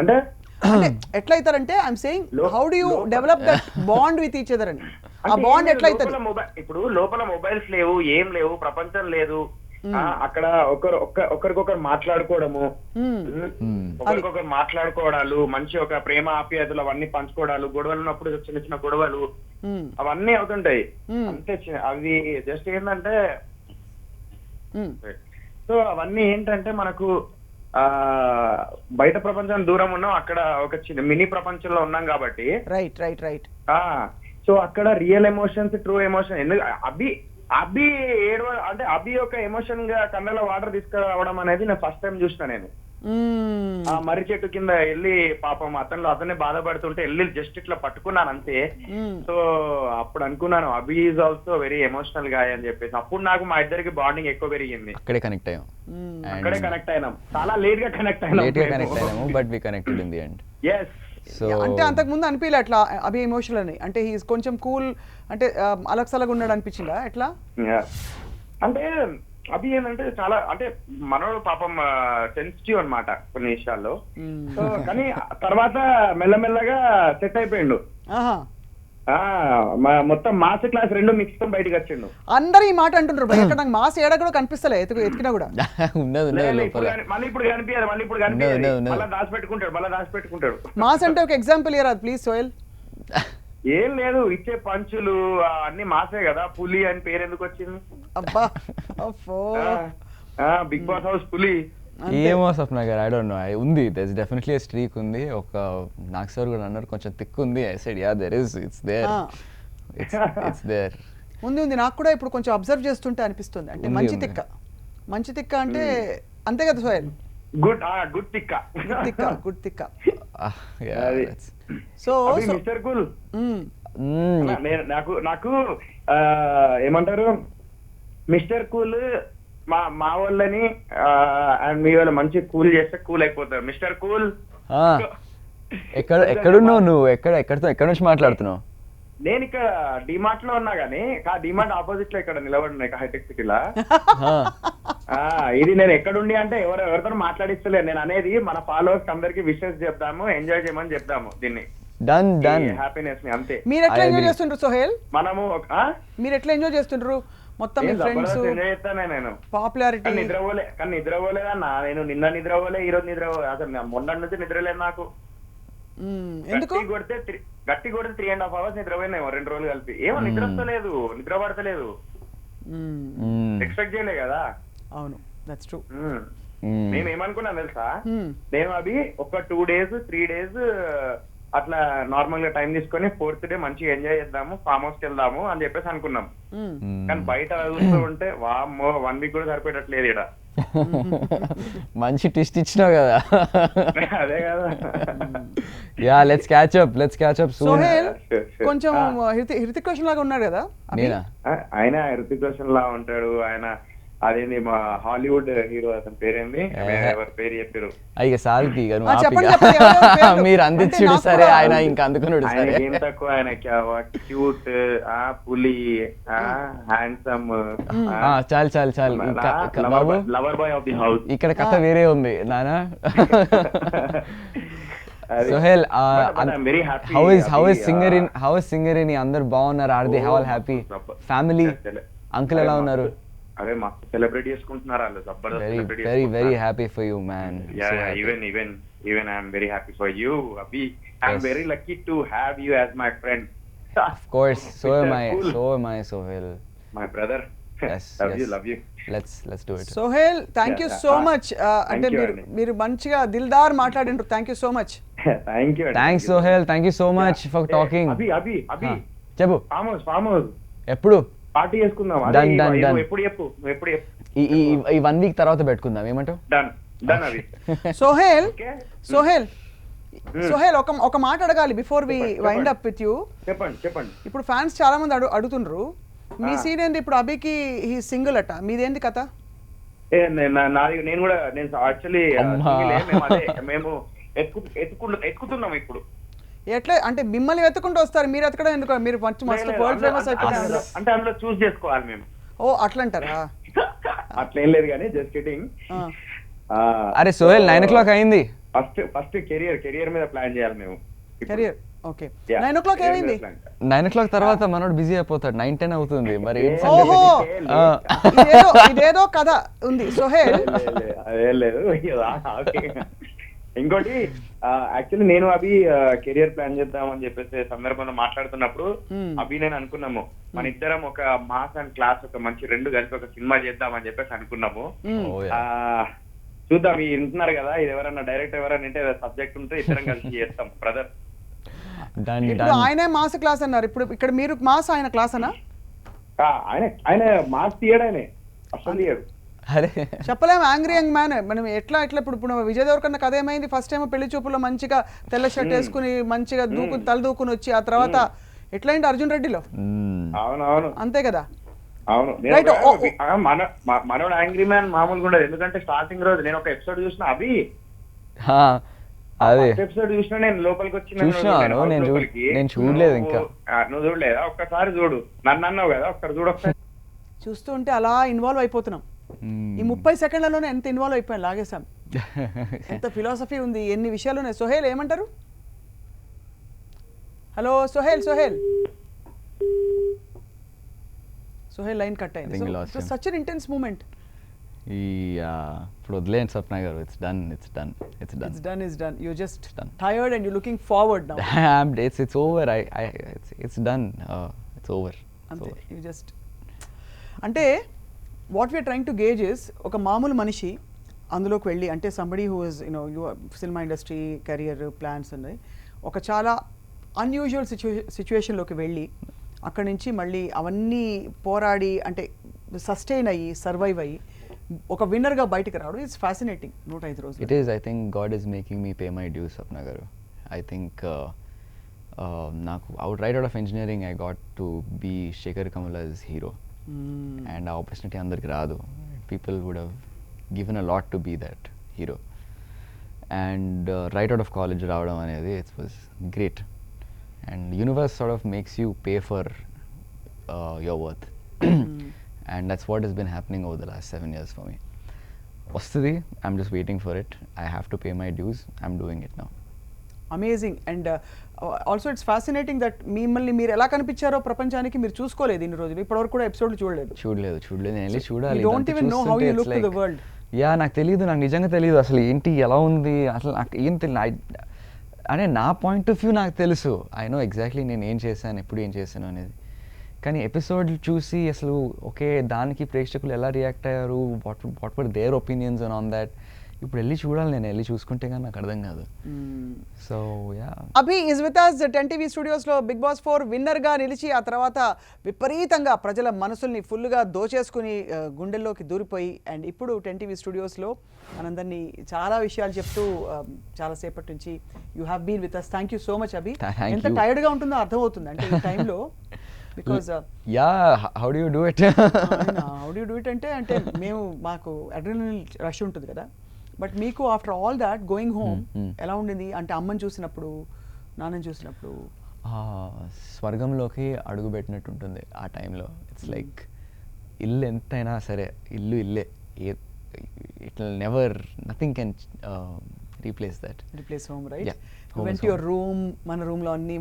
అంటే ఎట్లయితారంటే I'm saying, how do you develop that bond with each other అని. ఆ బాండ్ ఎట్లయితది? ఇప్పుడు లోపల మొబైల్స్ లేవు, ఏం లేవు, ప్రపంచం లేదు. అక్కడ ఒకరికొకరు మాట్లాడుకోవడము, ఒకరికొకరు మాట్లాడుకోవడాలు, మంచి ఒక ప్రేమ ఆప్యాయతలు అవన్నీ పంచుకోవడాలు, గొడవలు ఉన్నప్పుడు చిన్న చిన్న గొడవలు అవన్నీ అవుతుంటాయి. అంతే, అవి జస్ట్ ఏంటంటే, సో అవన్నీ ఏంటంటే మనకు బయట ప్రపంచం దూరం ఉన్నాం, అక్కడ ఒక చిన్న మినీ ప్రపంచంలో ఉన్నాం కాబట్టి. రైట్. సో అక్కడ రియల్ ఎమోషన్స్, ట్రూ ఎమోషన్. ఎందుకు అభి అంటే అభి ఒక ఎమోషన్ గా కళ్ళలో వాటర్ తీసుకురావడం అనేది నేను ఫస్ట్ టైం చూసిన. నేను ఆ మర్రి చెట్టు కింద వెళ్ళి పాపం అతనే బాధపడుతుంటే వెళ్ళి జస్ట్ ఇట్లా పట్టుకున్నాను అంతే. సో అప్పుడు అనుకున్నాను అభి ఈజ్ ఆల్సో వెరీ ఎమోషనల్ గా అని చెప్పేసి. అప్పుడు నాకు మా ఇద్దరికి బాండింగ్ ఎక్కువ పెరిగింది. అక్కడే కనెక్ట్ అయినాం. చాలా లేట్ గా కనెక్ట్ అయినాము, but we connected in the end. yes. అంటే అంతకు ముందు అనిపించలే అట్లా అభి ఎమోషనల్ అని? అంటే హీస్ కొంచెం కూల్, అంటే అలక్సలగా ఉన్నాడు అనిపించిందా ఎట్లా? అంటే అభి ఏంటంటే చాలా, అంటే మనోడు పాపం సెన్సిటివ్ అన్నమాట కొన్ని విషయాల్లో. సో కానీ తర్వాత మెల్లమెల్లగా సెట్ అయిపోయిండు. మొత్తం మాస్ క్లాస్ రెండు మిక్స్ తో బయటకు వచ్చిండు. అందరూ ఈ మాట అంటుండ్రు భయ్, ఎక్కడ నాకు మాస్ ఏడా కూడా కనిపిస్తలే, ఎతికినా కూడా. ఉన్నది మళ్ళీ ఇప్పుడు కనిపించదు, మళ్ళీ దాచిపెట్టుకుంటాడు. మాస్ అంటే ఒక ఎగ్జాంపుల్ ఇయర్ ప్లీజ్ సోహెల్. ఏం లేదు, ఇచ్చే పంచులు అన్ని మాసే కదా. పులి అని పేరు ఎందుకు వచ్చింది? అబ్బా అబ్బో. బిగ్ బాస్ హౌస్ పులి. ఏమో స్వప్న గారు, ఐ డోంట్ నో, ఉంది, దట్స్ డెఫినెట్లీ స్ట్రీక్ ఉంది. ఒక నాకు సార్ కూడా అన్నారు కొంచెం థిక్ ఉంది. I said ya there is, it's there, it's there. ఉంది నాకు కూడా ఇప్పుడు కొంచెం అబ్జర్వ్ చేస్తుంటే అనిపిస్తుంది. అంటే మంచి తిక్క అంటే అంతే కదా సోహెల్? గుడ్ తిక్క. సో మిస్టర్ కూల్, నాకు ఏమంటారు, మిస్టర్ కూల్ మా వాళ్ళని అండ్ మీ వాళ్ళ మంచి కూల్ చేస్తే కూల్ అయిపోతారు. Mister cool. ఎక్కడున్నావు నువ్వు? ఎక్కడ నుంచి మాట్లాడుతున్నావు? నేను ఇక్కడ డిమార్ట్ లో ఉన్నా గానీ, డిమార్ట్ ఆపోజిట్ లో ఇక్కడ నిలబడి హైటెక్ సిటీలా. ఇది నేను ఎక్కడుండి అంటే ఎవరితో మాట్లాడిస్తలేదు. నేను అనేది మన ఫాలోవర్స్ అందరికి విషెస్ చెప్దాము, ఎంజాయ్ చేయమని చెప్దాము దీన్ని. హ్యాపీనెస్ ని అంతే. మీరు ఎట్లా ఎంజాయ్ చేస్తుండ్రు సోహెల్? మనము మీరు ఎట్లా ఎంజాయ్ చేస్తుండ్రు? మొత్తం మీ ఫ్రెండ్స్ నేను పాపులారిటీ. నిద్రపోలేదన్నా, నేను నిన్న నిద్రపోలే, ఈ రోజు నిద్రపోలే, అసలు మొన్న నుంచి నిద్రలేదు నాకు. ఎందుకు? గట్టి కొడితే 3.5 hours నిద్రపోయినాయి 2 రోజులు కలిపి. ఏమో నిద్ర వస్తలేదు, నిద్ర పడతలేదు. ఎక్స్పెక్ట్ చేయలే కదా. అవును, దట్స్ ట్రూ. మేము ఏమనుకున్నాం తెలుసా, నేను అవి ఒక 2 days 3 days అట్లా నార్మల్ గా టైం తీసుకొని 4th day మంచిగా ఎంజాయ్ చేద్దాము, ఫామ్ హౌస్ కి వెళ్దాము అని చెప్పేసి అనుకున్నాం. కానీ బయట చూస్తూ ఉంటే వామ్మో 1 week కూడా సరిపోయట్లేదు ఇక్కడ. మంచి ట్విస్ట్ ఇచ్చినావు కదా. అదే కదా. Yeah let's catch up soon. Sohel కొంచెం హృతిక్ రోషన్ లాగా ఉన్నాడు కదా. ఆయన హృతిక్ రోషన్ లా ఉంటాడు. ఆయన అదేంది మా హాలీవుడ్ హీరో, అతని పేరేంది, ఎవరి పేరు చెప్పారు? ఇక సాల్కి మీరు అందించుడు సరే, ఆయన ఇంకా అందుకున్నాడు సరే. ఏం తక్కువ, ఆయన క్యూట్, పులి, హ్యాండ్సమ్. చాలు బాబు, lover boy of the house. ఇక్కడ కథ వేరే ఉంది నానా. Sohel, how is singer in అందరు బాగున్నారు? Are they all happy? Family, uncle ఎలా ఉన్నారు? అరే మస్తు సెలబ్రేట్ చేసుకుంటున్నారు వాళ్ళు. very happy for you man. Even I am very happy for you, Abhi. I am very lucky to have you as my friend. Of course, so am I Sohel, my brother. Yes, love you. Let's do it. Sohel, thank you so much. అంటే మీరు మంచిగా Dildar మాట్లాడిండ్రు. Thank you so much. Thanks Sohel, thank you so much for talking. Abhi చెప్పు. Farm house ఎప్పుడు party చేసుకుందాం? ఎప్పుడు చెప్పు ఈ 1 week తర్వాత పెట్టుకుందాం, ఏమంటావు? డన్ అవి. సోహెల్ ఒక మాట అడగాలి before we wind up with you. చెప్పండి. ఇప్పుడు ఫ్యాన్స్ చాలా మంది అడుగుతుండ్రు, మీ సీన్ ఏంది ఇప్పుడు? అభికి హీ సింగిల్ అట, మీదేంది కథ? నేను యాక్చువల్లీ మేము ఎత్తుకుతున్నాం ఇప్పుడు. ఎట్లా అంటే మిమ్మల్ని వెతుకుంటూ వస్తారు, మీరు ఎతకడం ఎందుకు? మీరు మస్తు వరల్డ్ ఫేమస్ అయిపోయారు అంటే అందులో చూస్ చేసుకోవాలి మేము. ఓ అట్లంటారా? అట్లేం లేదు కానీ జస్ట్ కిడింగ్. అరే సోహెల్ 9 o'clock అయింది. ఫస్ట్ కెరియర్ మీద ప్లాన్ చేయాలి మేము. Career okay. 9 o'clock ఏమైంది? 9 o'clock తర్వాత మనోడు బిజీ అయిపోతాడు, 9-10 అవుతుంది. మరి ఇదేదో కథ ఉంది సోహెల్. అదే లేదు. ఇంకోటి యాక్చువల్లీ నేను అభి కెరియర్ ప్లాన్ చేద్దామని చెప్పేసి సందర్భంలో మాట్లాడుతున్నప్పుడు అభి నేను అనుకున్నాము మన ఇద్దరం ఒక మాస్ అండ్ క్లాస్ ఒక మంచి 2 కలిపి ఒక సినిమా చేద్దామని చెప్పేసి అనుకున్నాము. చూద్దాం, వింటున్నారు కదా, ఇది ఎవరన్నా డైరెక్ట్ ఎవరన్నా అంటే సబ్జెక్ట్ ఉంటే ఇద్దరం కలిసి చేస్తాం బ్రదర్. ఆయనే మాస్ క్లాస్ అన్నారు, ఇప్పుడు ఇక్కడ మీరు మాస్, ఆయన క్లాస్ అనా? ఆయన మాస్ తీయడానే అసలు తీయడు. చెప్పలేము. Angry young man. మనం ఎట్లా ఇప్పుడు విజయ్ దేవరకొండ కథ ఏమైంది? ఫస్ట్ టైం పెళ్లి చూపులో మంచిగా తెల్ల షర్ట్ వేసుకుని మంచిగా తల దూకుని వచ్చి, ఆ తర్వాత ఎట్లయింది అర్జున్ రెడ్డిలో? అవునవును, అంతే కదా. అవును, మనోడు యాంగ్రీ మ్యాన్ మామూలుగా ఉండదు. ఎందుకంటే స్టార్టింగ్ రోజు నేను ఒక ఎపిసోడ్ చూసిన అభి, ఎపిసోడ్ చూసిన, నేను లోపలికి వచ్చిన, నేను చూడలేదు ఇంకా. నువ్వు చూడలేదా? ఒక్కసారి చూడు, నన్ను అన్నావు కదా, ఒక్కసారి చూడు. చూస్తూ ఉంటే అలా ఇన్వాల్వ్ అయిపోతున్నాం. ఈ 30 సెకండ్లలోనే ఎంత ఇన్వాల్వ్ అయిపోయాం, లాగేసాం. ఎంత ఫిలాసఫీ ఉంది, ఎన్ని విషయాలు ఉన్నాయి. సోహెల్ ఏమంటారు? Hello Sohel. Suhel line cut I think we lost అయింది. him. Such an intense moment. ఇప్పుడు వదిలేండి Swapna garu, it's done. It's done is done. You're just done. tired and you're looking forward now. it's over. It's done. It's over. అంతే, you just అంటే what we're trying to gauge is ఒక మామూలు మనిషి అందులోకి వెళ్ళి, అంటే somebody who is you cinema industry career plans ఉన్నాయి, ఒక చాలా అన్యూజువల్ సిచ్యువేషన్లోకి వెళ్ళి అక్కడి నుంచి మళ్ళీ అవన్నీ పోరాడి అంటే సస్టైన్ అయ్యి సర్వైవ్ అయ్యి ఒక విన్నర్గా బయటకు రావడం ఇట్స్ ఫ్యాసినేటింగ్. 105 రోజులు. It is. I think God is making me pay my dues, Sapna Garu. I think right out of engineering, I got to be Shekhar Kamala's hero. And ఆ opportunity అందరికి రాదు. People would have given a lot to be that hero. And right out of college రావడం అనేది it was great. And universe sort of makes you pay for your worth. And that's what has been happening over the last 7 years for me. Vastadi, I'm just waiting for it. I have to pay my dues. I'm doing it now. Amazing. And also it's fascinating that మిమ్మల్ని మీరు ఎలా కనిపించారో ప్రపంచానికి మీరు చూసుకోలేదు ఇన్ని రోజులు, ఇప్పటివరకు కూడా ఎపిసోడ్లు చూడలేదు. చూడలేదు నేను వెళ్ళి చూడాలి. You don't even know how you look to the world. నాకు తెలియదు, నాకు నిజంగా తెలియదు అసలు ఏంటి ఎలా ఉంది, అసలు నాకు ఏం తెలియదు. అంటే నా పాయింట్ ఆఫ్ వ్యూ నాకు తెలుసు, ఐ నో ఎగ్జాక్ట్లీ నేను ఏం చేశాను, ఎప్పుడు ఏం చేశాను అనేది. కానీ ఎపిసోడ్లు చూసి అసలు ఓకే దానికి ప్రేక్షకులు ఎలా రియాక్ట్ అయ్యారు, what were there opinions on that, ఇప్పుడు వెళ్ళి చూడాలి, నేను వెళ్ళి చూసుకుంటే కానీ నాకు అర్థం కాదు. So yeah, Abhi is with us 10TV స్టూడియోస్లో బిగ్ బాస్ 4 విన్నర్గా నిలిచి ఆ తర్వాత విపరీతంగా ప్రజల మనసుల్ని ఫుల్గా దోచేసుకుని గుండెల్లోకి దూరిపోయి అండ్ ఇప్పుడు 10TV స్టూడియోస్లో మనందరినీ చాలా విషయాలు చెప్తూ చాలాసేపటి నుంచి you have been with us. Thank you so much Abhi. Thank ఎంత you. టైర్డ్గా ఉంటుందో అర్థమవుతుంది అంటే ఈ టైంలో, because how do you do it? How do you do it అంటే మేము మాకు అడ్రినల్ రష్ ఉంటుంది కదా, బట్ మీకు after all that going home ఎలా ఉండింది అంటే అమ్మని చూసినప్పుడు నాన్నని చూసినప్పుడు? స్వర్గంలోకి అడుగు పెట్టినట్టు ఉంటుంది ఆ టైంలో. ఇట్స్ లైక్ ఇల్లు ఎంతైనా సరే ఇల్లు ఇల్లే, it will never, nothing can replace that. Replace home, right? Yeah, home వెంట is యువర్ రూమ్, మన రూమ్లో అన్ని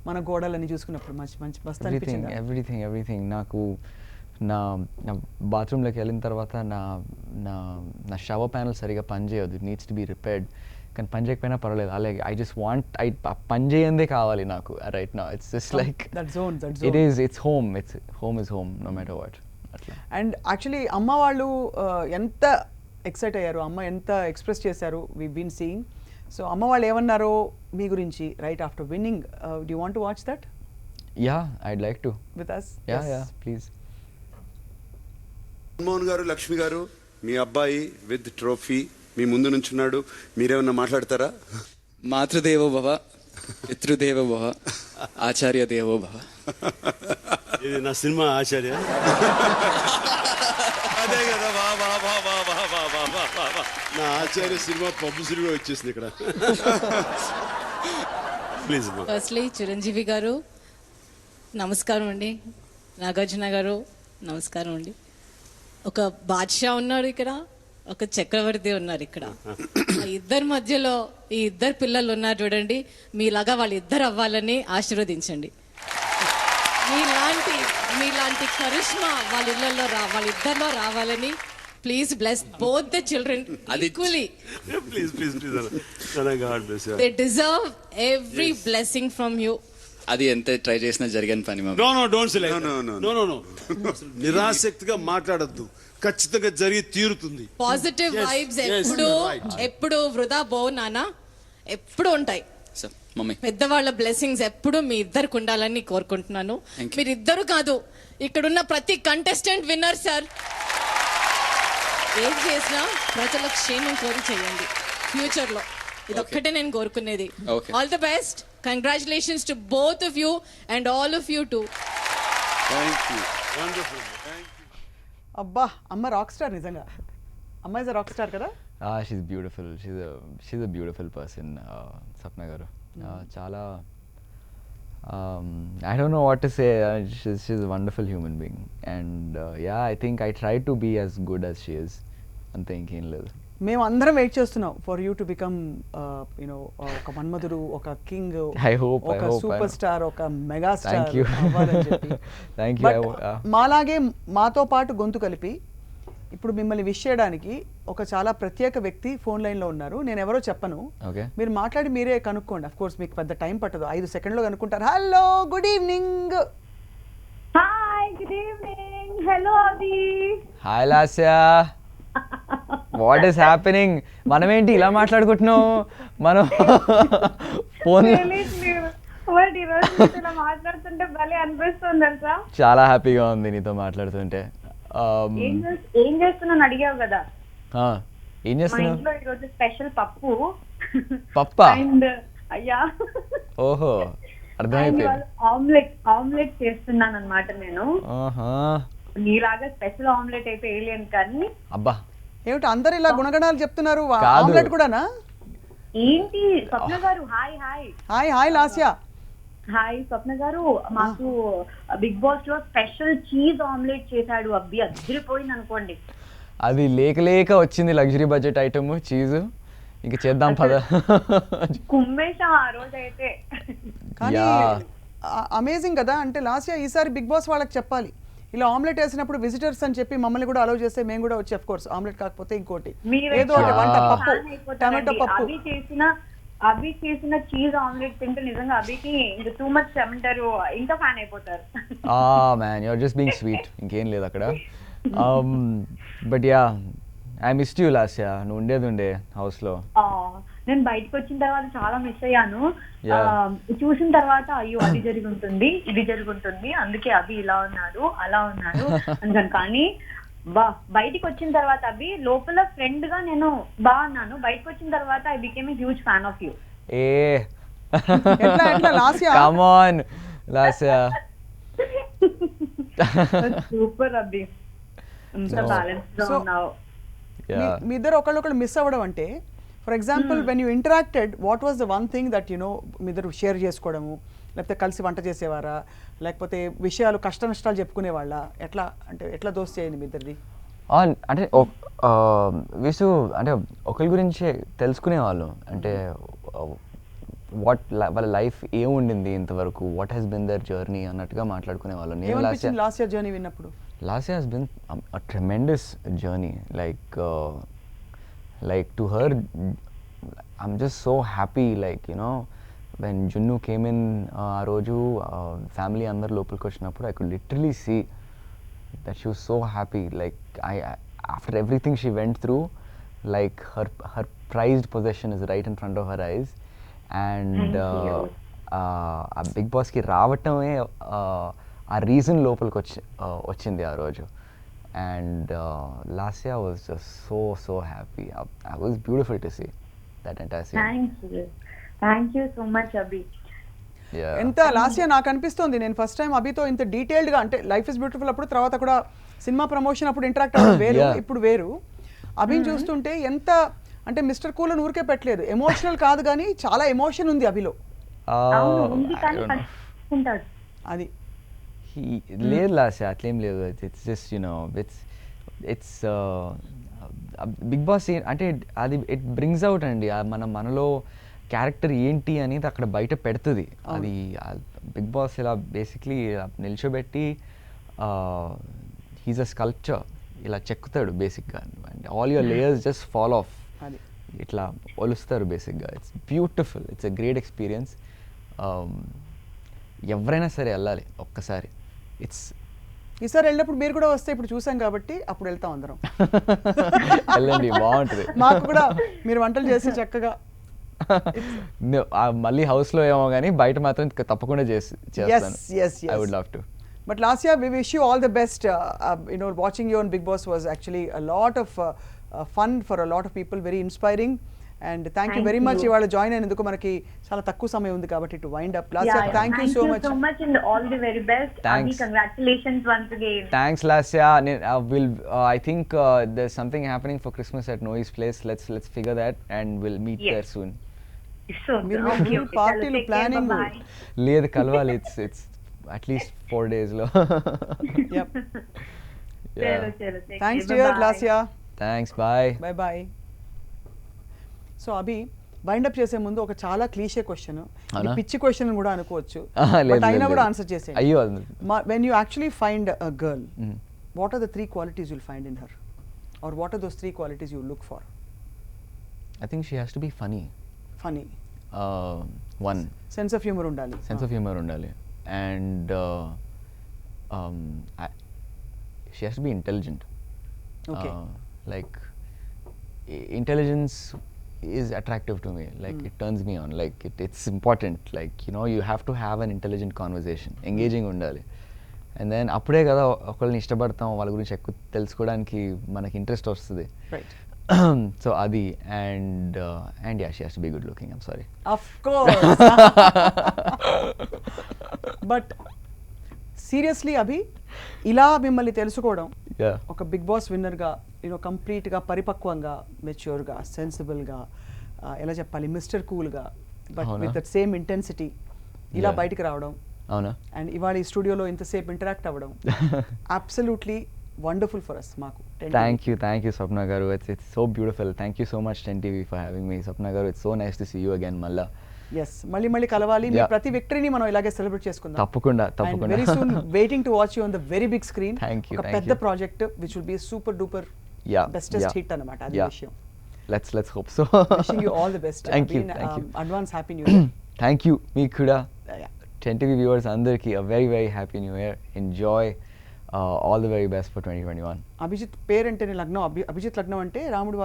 మన గోడలన్నీ చూసుకున్నప్పుడు మస్తు అనిపించింది. ఎవ్రీథింగ్ నాకు నా బాత్రూంలోకి వెళ్ళిన తర్వాత నా షవర్ ప్యానల్ సరిగా పనిచేయదు, it needs to be repaired. కానీ పని చేయకపోయినా పర్వాలేదు, అలాగే ఐ జస్ట్ వాంట్ పని చేయందే కావాలి నాకు right now. It's just like it's home is home no matter what అట్లా. అండ్ యాక్చువల్లీ అమ్మ వాళ్ళు ఎంత ఎక్సైట్ అయ్యారు, అమ్మ ఎంత ఎక్స్ప్రెస్ చేశారు, వీ బీన్ సీయింగ్. సో అమ్మ వాళ్ళు ఏమన్నారో మీ గురించి right after winning, do you want to watch that? Yeah, I'd like to. With us? Yeah please. Mohan గారు, లక్ష్మి గారు, మీ అబ్బాయి విత్ ట్రోఫీ మీ ముందు నుంచున్నాడు, మీరేమన్నా మాట్లాడతారా? మాతృదేవో భవ, పితృదేవో భవ, ఆచార్య దేవో భవ. ఇది నా సినిమా ఆచార్య. అదే కదా, నా ఆచార్య సినిమా పబ్లిసిటీ వచ్చేసింది ఇక్కడ. ప్లీజ్. ఫస్ట్లీ చిరంజీవి గారు నమస్కారం అండి, నాగార్జున గారు నమస్కారం అండి. ఒక బాద్షా ఉన్నారు ఇక్కడ, ఒక చక్రవర్తి ఉన్నారు ఇక్కడ. ఆ ఇద్దరి మధ్యలో ఈ ఇద్దరు పిల్లలు ఉన్నారు చూడండి, మీలాగా వాళ్ళిద్దరు అవ్వాలని ఆశీర్వదించండి. మీలాంటి కరిష్మా వాళ్ళిద్దరిలో రావాలని please bless both the children equally. Please God bless you. They deserve every blessing from you. అది ఎంత ట్రై చేసినా జరగని పని. No don't say like. No నిరాసక్తిగా మాట్లాడొద్దు, ఖచ్చితంగా జరిగి తీరుతుంది. పాజిటివ్ వైబ్స్ ఎప్పుడు వృధా పోవు నాన్న, ఎప్పుడు ఉంటాయి. మమ్మీ పెద్దవాళ్ళ బ్లెస్సింగ్స్ ఎప్పుడు మీ ఇద్దరికి ఉండాలని కోరుకుంటున్నాను. మీరిద్దరు కాదు, ఇక్కడున్న ప్రతి కంటెస్టెంట్ విన్నర్ సార్. ఏం చేసినా ప్రజల క్షేమం కోరి చేయండి ఫ్యూచర్ లో, ఇదొక్కటే నేను కోరుకునేది. All the best, congratulations to both of you and all of you to. అబ్బా, అమ్మ రాక్ స్టార్ నిజంగా. అమ్మ ఇస్ అ రాక్ స్టార్ కదా. She's beautiful, she's a beautiful person Sapna గారు. చాలా I don't know what to say. She's a wonderful human being, and yeah, I think I try to be as good as she is. అంతే, ఇంకేం లేదు. మేము అందరం wait చేస్తున్నాం for you to become you know ఒక మన్మధుడు, ఒక కింగ్, I hope, ఒక I hope, I super know. Star, ఒక మెగా స్టార్ Thank you. అవ్వాలని చెప్పి. Thank you. But మాలాగే మాతో పాటు గొంతు కలిపి ఇప్పుడు మిమ్మల్ని విష్ చేయడానికి ఒక చాలా ప్రత్యేక వ్యక్తి ఫోన్ లైన్లో ఉన్నారు. నేను ఎవరో చెప్పను, Okay. మీరు మాట్లాడి మీరే కనుక్కోండి. అఫ్ కోర్స్ మీకు పెద్ద టైం పట్టదు, 5 సెకండ్లో కనుక్కుంటారు. Hello, good evening. Hi, good evening. Hello Abhi. Hi Lasya, what is happening? మనం ఏంటి ఇలా మాట్లాడుకుంటున్నాం? మనం ఫోన్ బట్ ఈ రోజు మీతో ఇలా మాట్లాడుతుంటే భలే అనిపిస్తుంది తెలుసా. చాలా హ్యాపీగా ఉంది నీతో మాట్లాడుతుంటే. ఏం చేస్తున్నాను అడిగావు కదా. ఏం మా చేస్తున్నావు? ఇంట్లో ఈ రోజు స్పెషల్ పప్పు పప్పా? అండ్ అయ్యా ఓహో, అర్థమైపోయింది. ఆమ్లెట్ చేస్తున్నాను అన్నమాట. నేను నీలాగా స్పెషల్ ఆమ్లెట్ అయితే వేయలేను కానీ. అబ్బా, ఏమిటి అందరు ఇలా గుణగణాలు చెప్తున్నారు? కాదు. ఆమ్లెట్ కూడానా? ఏంటి స్వప్న గారు, hi hi. Hi hi Lasya. Hi Swapna గారు, మాకు బిగ్ బాస్ లో స్పెషల్ చీజ్ ఆమ్లెట్ చేశాడు అబ్బి, అదిరిపోయింది అనుకోండి. అది లేక లేక వచ్చింది లగ్జరీ బడ్జెట్ ఐటమ్ చీజ్. ఇంక చేద్దాం పద. కుమ్మేశా ఆ రోజు అయితే. కానీ అమేజింగ్ కదా. అంటే లాస్యా ఈసారి బిగ్ బాస్ వాళ్ళకి చెప్పాలి, ఇలా ఆమ్లెట్ వేసినప్పుడు విజిటర్స్ అని చెప్పి మమ్మల్ని కూడా అలౌ చేస్తే మేము కూడా వచ్చి, ఆఫ్ కోర్స్ ఆమ్లెట్ కాకపోతే ఇంకోటి ఏదో ఒకటి వంట, పప్పు, టమాటో పప్పు. అభి చేసిన చీజ్ ఆమ్లెట్ తింటే నిజంగా అభికి ఇంకా టూ మచ్ ఏమంటారు, ఇంకా ఫ్యాన్ అయిపోతారు. Man, you're just being sweet, ఇంకేం లేదు అక్కడ. But yeah, I missed you Lasya. నువ్వు ఉండే హౌస్ లో. నేను బయటకు వచ్చిన తర్వాత చాలా మిస్ అయ్యాను. చూసిన తర్వాత అయ్యో అది జరుగుతుంది, ఇది జరుగుతుంది, అందుకే అభి ఇలా ఉన్నాడు, అలా ఉన్నాడు అనుకున్నాను. కానీ బయటికి వచ్చిన తర్వాత అభి లోపల ఫ్రెండ్ గా నేను బాగున్నాను. బయటకు వచ్చిన తర్వాత I became a huge fan of you. Come on Lasya. Super Abhi, ఇంత బ్యాలెన్స్ గా ఉన్నావు. మీ ఇద్దరు ఒకళ్ళొకళ్ళు మిస్ అవ్వడం అంటే, for example when you interacted, what was the one thing that you know మీ ఇద్దరు షేర్ చేసుకోవడము, లేకపోతే కలిసి వంట చేసేవారా, లేకపోతే విషయాలు కష్ట నష్టాలు చెప్పుకునేవాళ్ళ, ఎట్లా అంటే ఎట్లా దోస్తీ అయింది మీ ఇద్దరిది? అంటే విసు అంటే ఒకరి గురించి తెలుసుకునేవాళ్ళం. అంటే వాళ్ళ లైఫ్ ఏముండింది ఇంతవరకు, what has been their journey అన్నట్టుగా మాట్లాడుకునేవాళ్ళం. ఏమనిపించింది లాస్ట్ ఇయర్ జర్నీ విన్నప్పుడు? Last year has been a tremendous journey. Like to her, I'm just so happy. Like, you know, when Junnu came in, Roju, family andar lopalki vachinappudu, I could literally see that she was so happy. Like, after everything she went through, like her prized possession is right in front of her eyes. And a Big Boss ki ravatame ఆ reason లోపలికి వచ్చింది ఆ రోజు. And Lasya was just so happy. I was beautiful to see that entire scene. Thank you so much Abhi. ఎంత లాస్యా నాకు అనిపిస్తుంది, నేను first time అభితో ఇంత డీటెయిల్డ్గా, అంటే లైఫ్ ఇస్ బ్యూటిఫుల్ అప్పుడు, తర్వాత కూడా సినిమా ప్రమోషన్ అప్పుడు ఇంటరాక్ట్ అవ్వడం వేరు, ఇప్పుడు వేరు. అభిని చూస్తుంటే ఎంత అంటే మిస్టర్ కూల్ అని ఊరికే పెట్టలేదు, ఎమోషనల్ కాదు కానీ చాలా ఎమోషన్ ఉంది అభిలో. అది లేదు లాస్యా, అట్లేం లేదు. It's just you know it's Bigg Boss అంటే అది ఇట్ బ్రింగ్స్ అవుట్ అండి మనలో క్యారెక్టర్ ఏంటి అనేది అక్కడ బయట పెడుతుంది. అది బిగ్ బాస్ ఇలా బేసిక్లీ నిల్చోబెట్టి హీస్ అ స్కల్ప్చర్, ఇలా చెక్కుతాడు బేసిక్గా. And all your layers just fall of, ఇట్లా ఒలుస్తారు బేసిక్గా. It's beautiful, it's a great experience. ఎవరైనా సరే వెళ్ళాలి ఒక్కసారి. ఈసారి వెళ్ళినప్పుడు మీరు కూడా వస్తే, ఇప్పుడు చూసాం కాబట్టి అప్పుడు వెళ్తాం అందరం. వెళ్ళండి, బాగుంటుంది. మాకు కూడా మీరు వంటలు చేసి చక్కగా మళ్ళీ హౌస్లో ఏమో కానీ బయట మాత్రం తప్పకుండా చేస్తాను. I would love to. But last year we wish you all the best. You know, watching you on Big Boss was actually a lot of fun for a lot of people, very inspiring. And thank you very much. ఇవాళ join అయినందుకు. మనకి చాలా తక్కువ సమయం ఉంది కాబట్టి to wind up. Lasya, thank you so much and all the very best. Thanks. Congratulations once again. Thanks Lasya. I think there's something happening for Christmas at Noe's place. Let's figure that and we'll meet there soon. మీరు పార్టీలు planning లేదు, కలవాలి. It's at least 4 days lo. Yep. Thanks dear Lasya. Thanks, bye. Bye. So Abhi wind up చేసే ముందు ఒక చాలా cliché question, అవునా? పిచ్చి క్వశ్చన్ కూడా అనుకోవచ్చు, లేదు, బట్ అయినా లేదు, కూడా లేదు. ఆన్సర్ చేసేయండి. అయ్యో when you actually find a girl, what are the 3 qualities you'll find in her, or what are those 3 qualities you look for? I think she has to be funny. Funny, One, sense of humour ఉండాలి. sense of humor ఉండాలి, and she has to be intelligent. Okay. Like intelligence is attractive to me, like it turns me on, like it's important, like you know, you have to have an intelligent conversation, engaging ఉండాలి, and then అప్పుడే కదా ఒకళ్ళని ఇష్టపడతాం, వాళ్ళ గురించి ఎక్కువ తెలుసుకోవడానికి మనకి ఇంట్రెస్ట్ వస్తుంది. Right. So adi, and yeah, she has to be good looking. I'm sorry. Of course. But seriously Abhi, ఇలా మిమ్మల్ని తెలుసుకోవడం, Yeah. ఒక బిగ్ బాస్ విన్నర్గా కంప్లీట్గా పరిపక్వంగా, మెచ్యూర్గా, సెన్సిబుల్గా, ఎలా చెప్పాలి, మిస్టర్ కూల్గా, బట్ అవునా? విత్ దట్ సేమ్ ఇంటెన్సిటీ ఇలా Yeah. బయటికి రావడం, అవునా? అండ్ ఇవాళ ఈ స్టూడియోలో ఇంతసేపు ఇంటరాక్ట్ అవ్వడం అబ్సల్యూట్లీ వండర్ఫుల్ ఫర్ అస్, మాకు. Thank you, Swapna Garu. It's so beautiful. Thank you so much, 10TV, for having me. Swapna Garu, it's so nice to see you again, Malla. Yes, మళ్ళీ కలవాలి. మీ Yeah. ప్రతి విక్టరీని మనం ఇలాగే celebrate చేసుకుందాం. తప్పకుండా. Very soon waiting to watch you on the very big screen. Thank you, ఒక thank పెద్ద you. Project which will be super duper Yeah, bestest yeah. Hit అన్నమాట, అది Yeah. విషయం. Let's hope so. Wishing you all the best. Thank you. Advance happy new year. Thank you. Me kuda. 10TV viewers andarki a very, very happy new year. Enjoy all the very best for 2021. Abhijit పేరంటేనే లగ్నం, అభిజిత్ లగ్నం అంటే రాముడు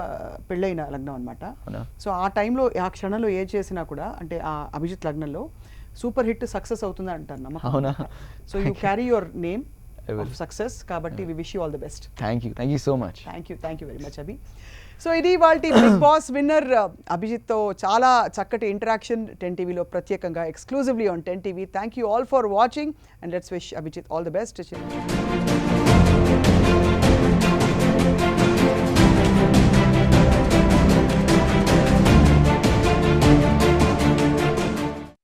పెళ్ళైన లగ్నం అనమాట. అవునా? So ఆ టైంలో, ఆ క్షణంలో ఏ చేసినా కూడా, అంటే ఆ అభిజిత్ లగ్నంలో సూపర్ హిట్ సక్సెస్ అవుతుంది అంటారు, నమ్మకం. అవునా? So you carry your name I will. Of success, కాబట్టి we wish you all the best. Thank you so much. Thank you very much Abhi. So ఇది వాల్టి బిగ్ బాస్ విన్నర్ అభిజిత్తో చాలా చక్కటి ఇంటరాక్షన్ 10TVలో ప్రత్యేకంగా exclusively on 10TV. Thank you all for watching, and let's wish Abhijeet all the best.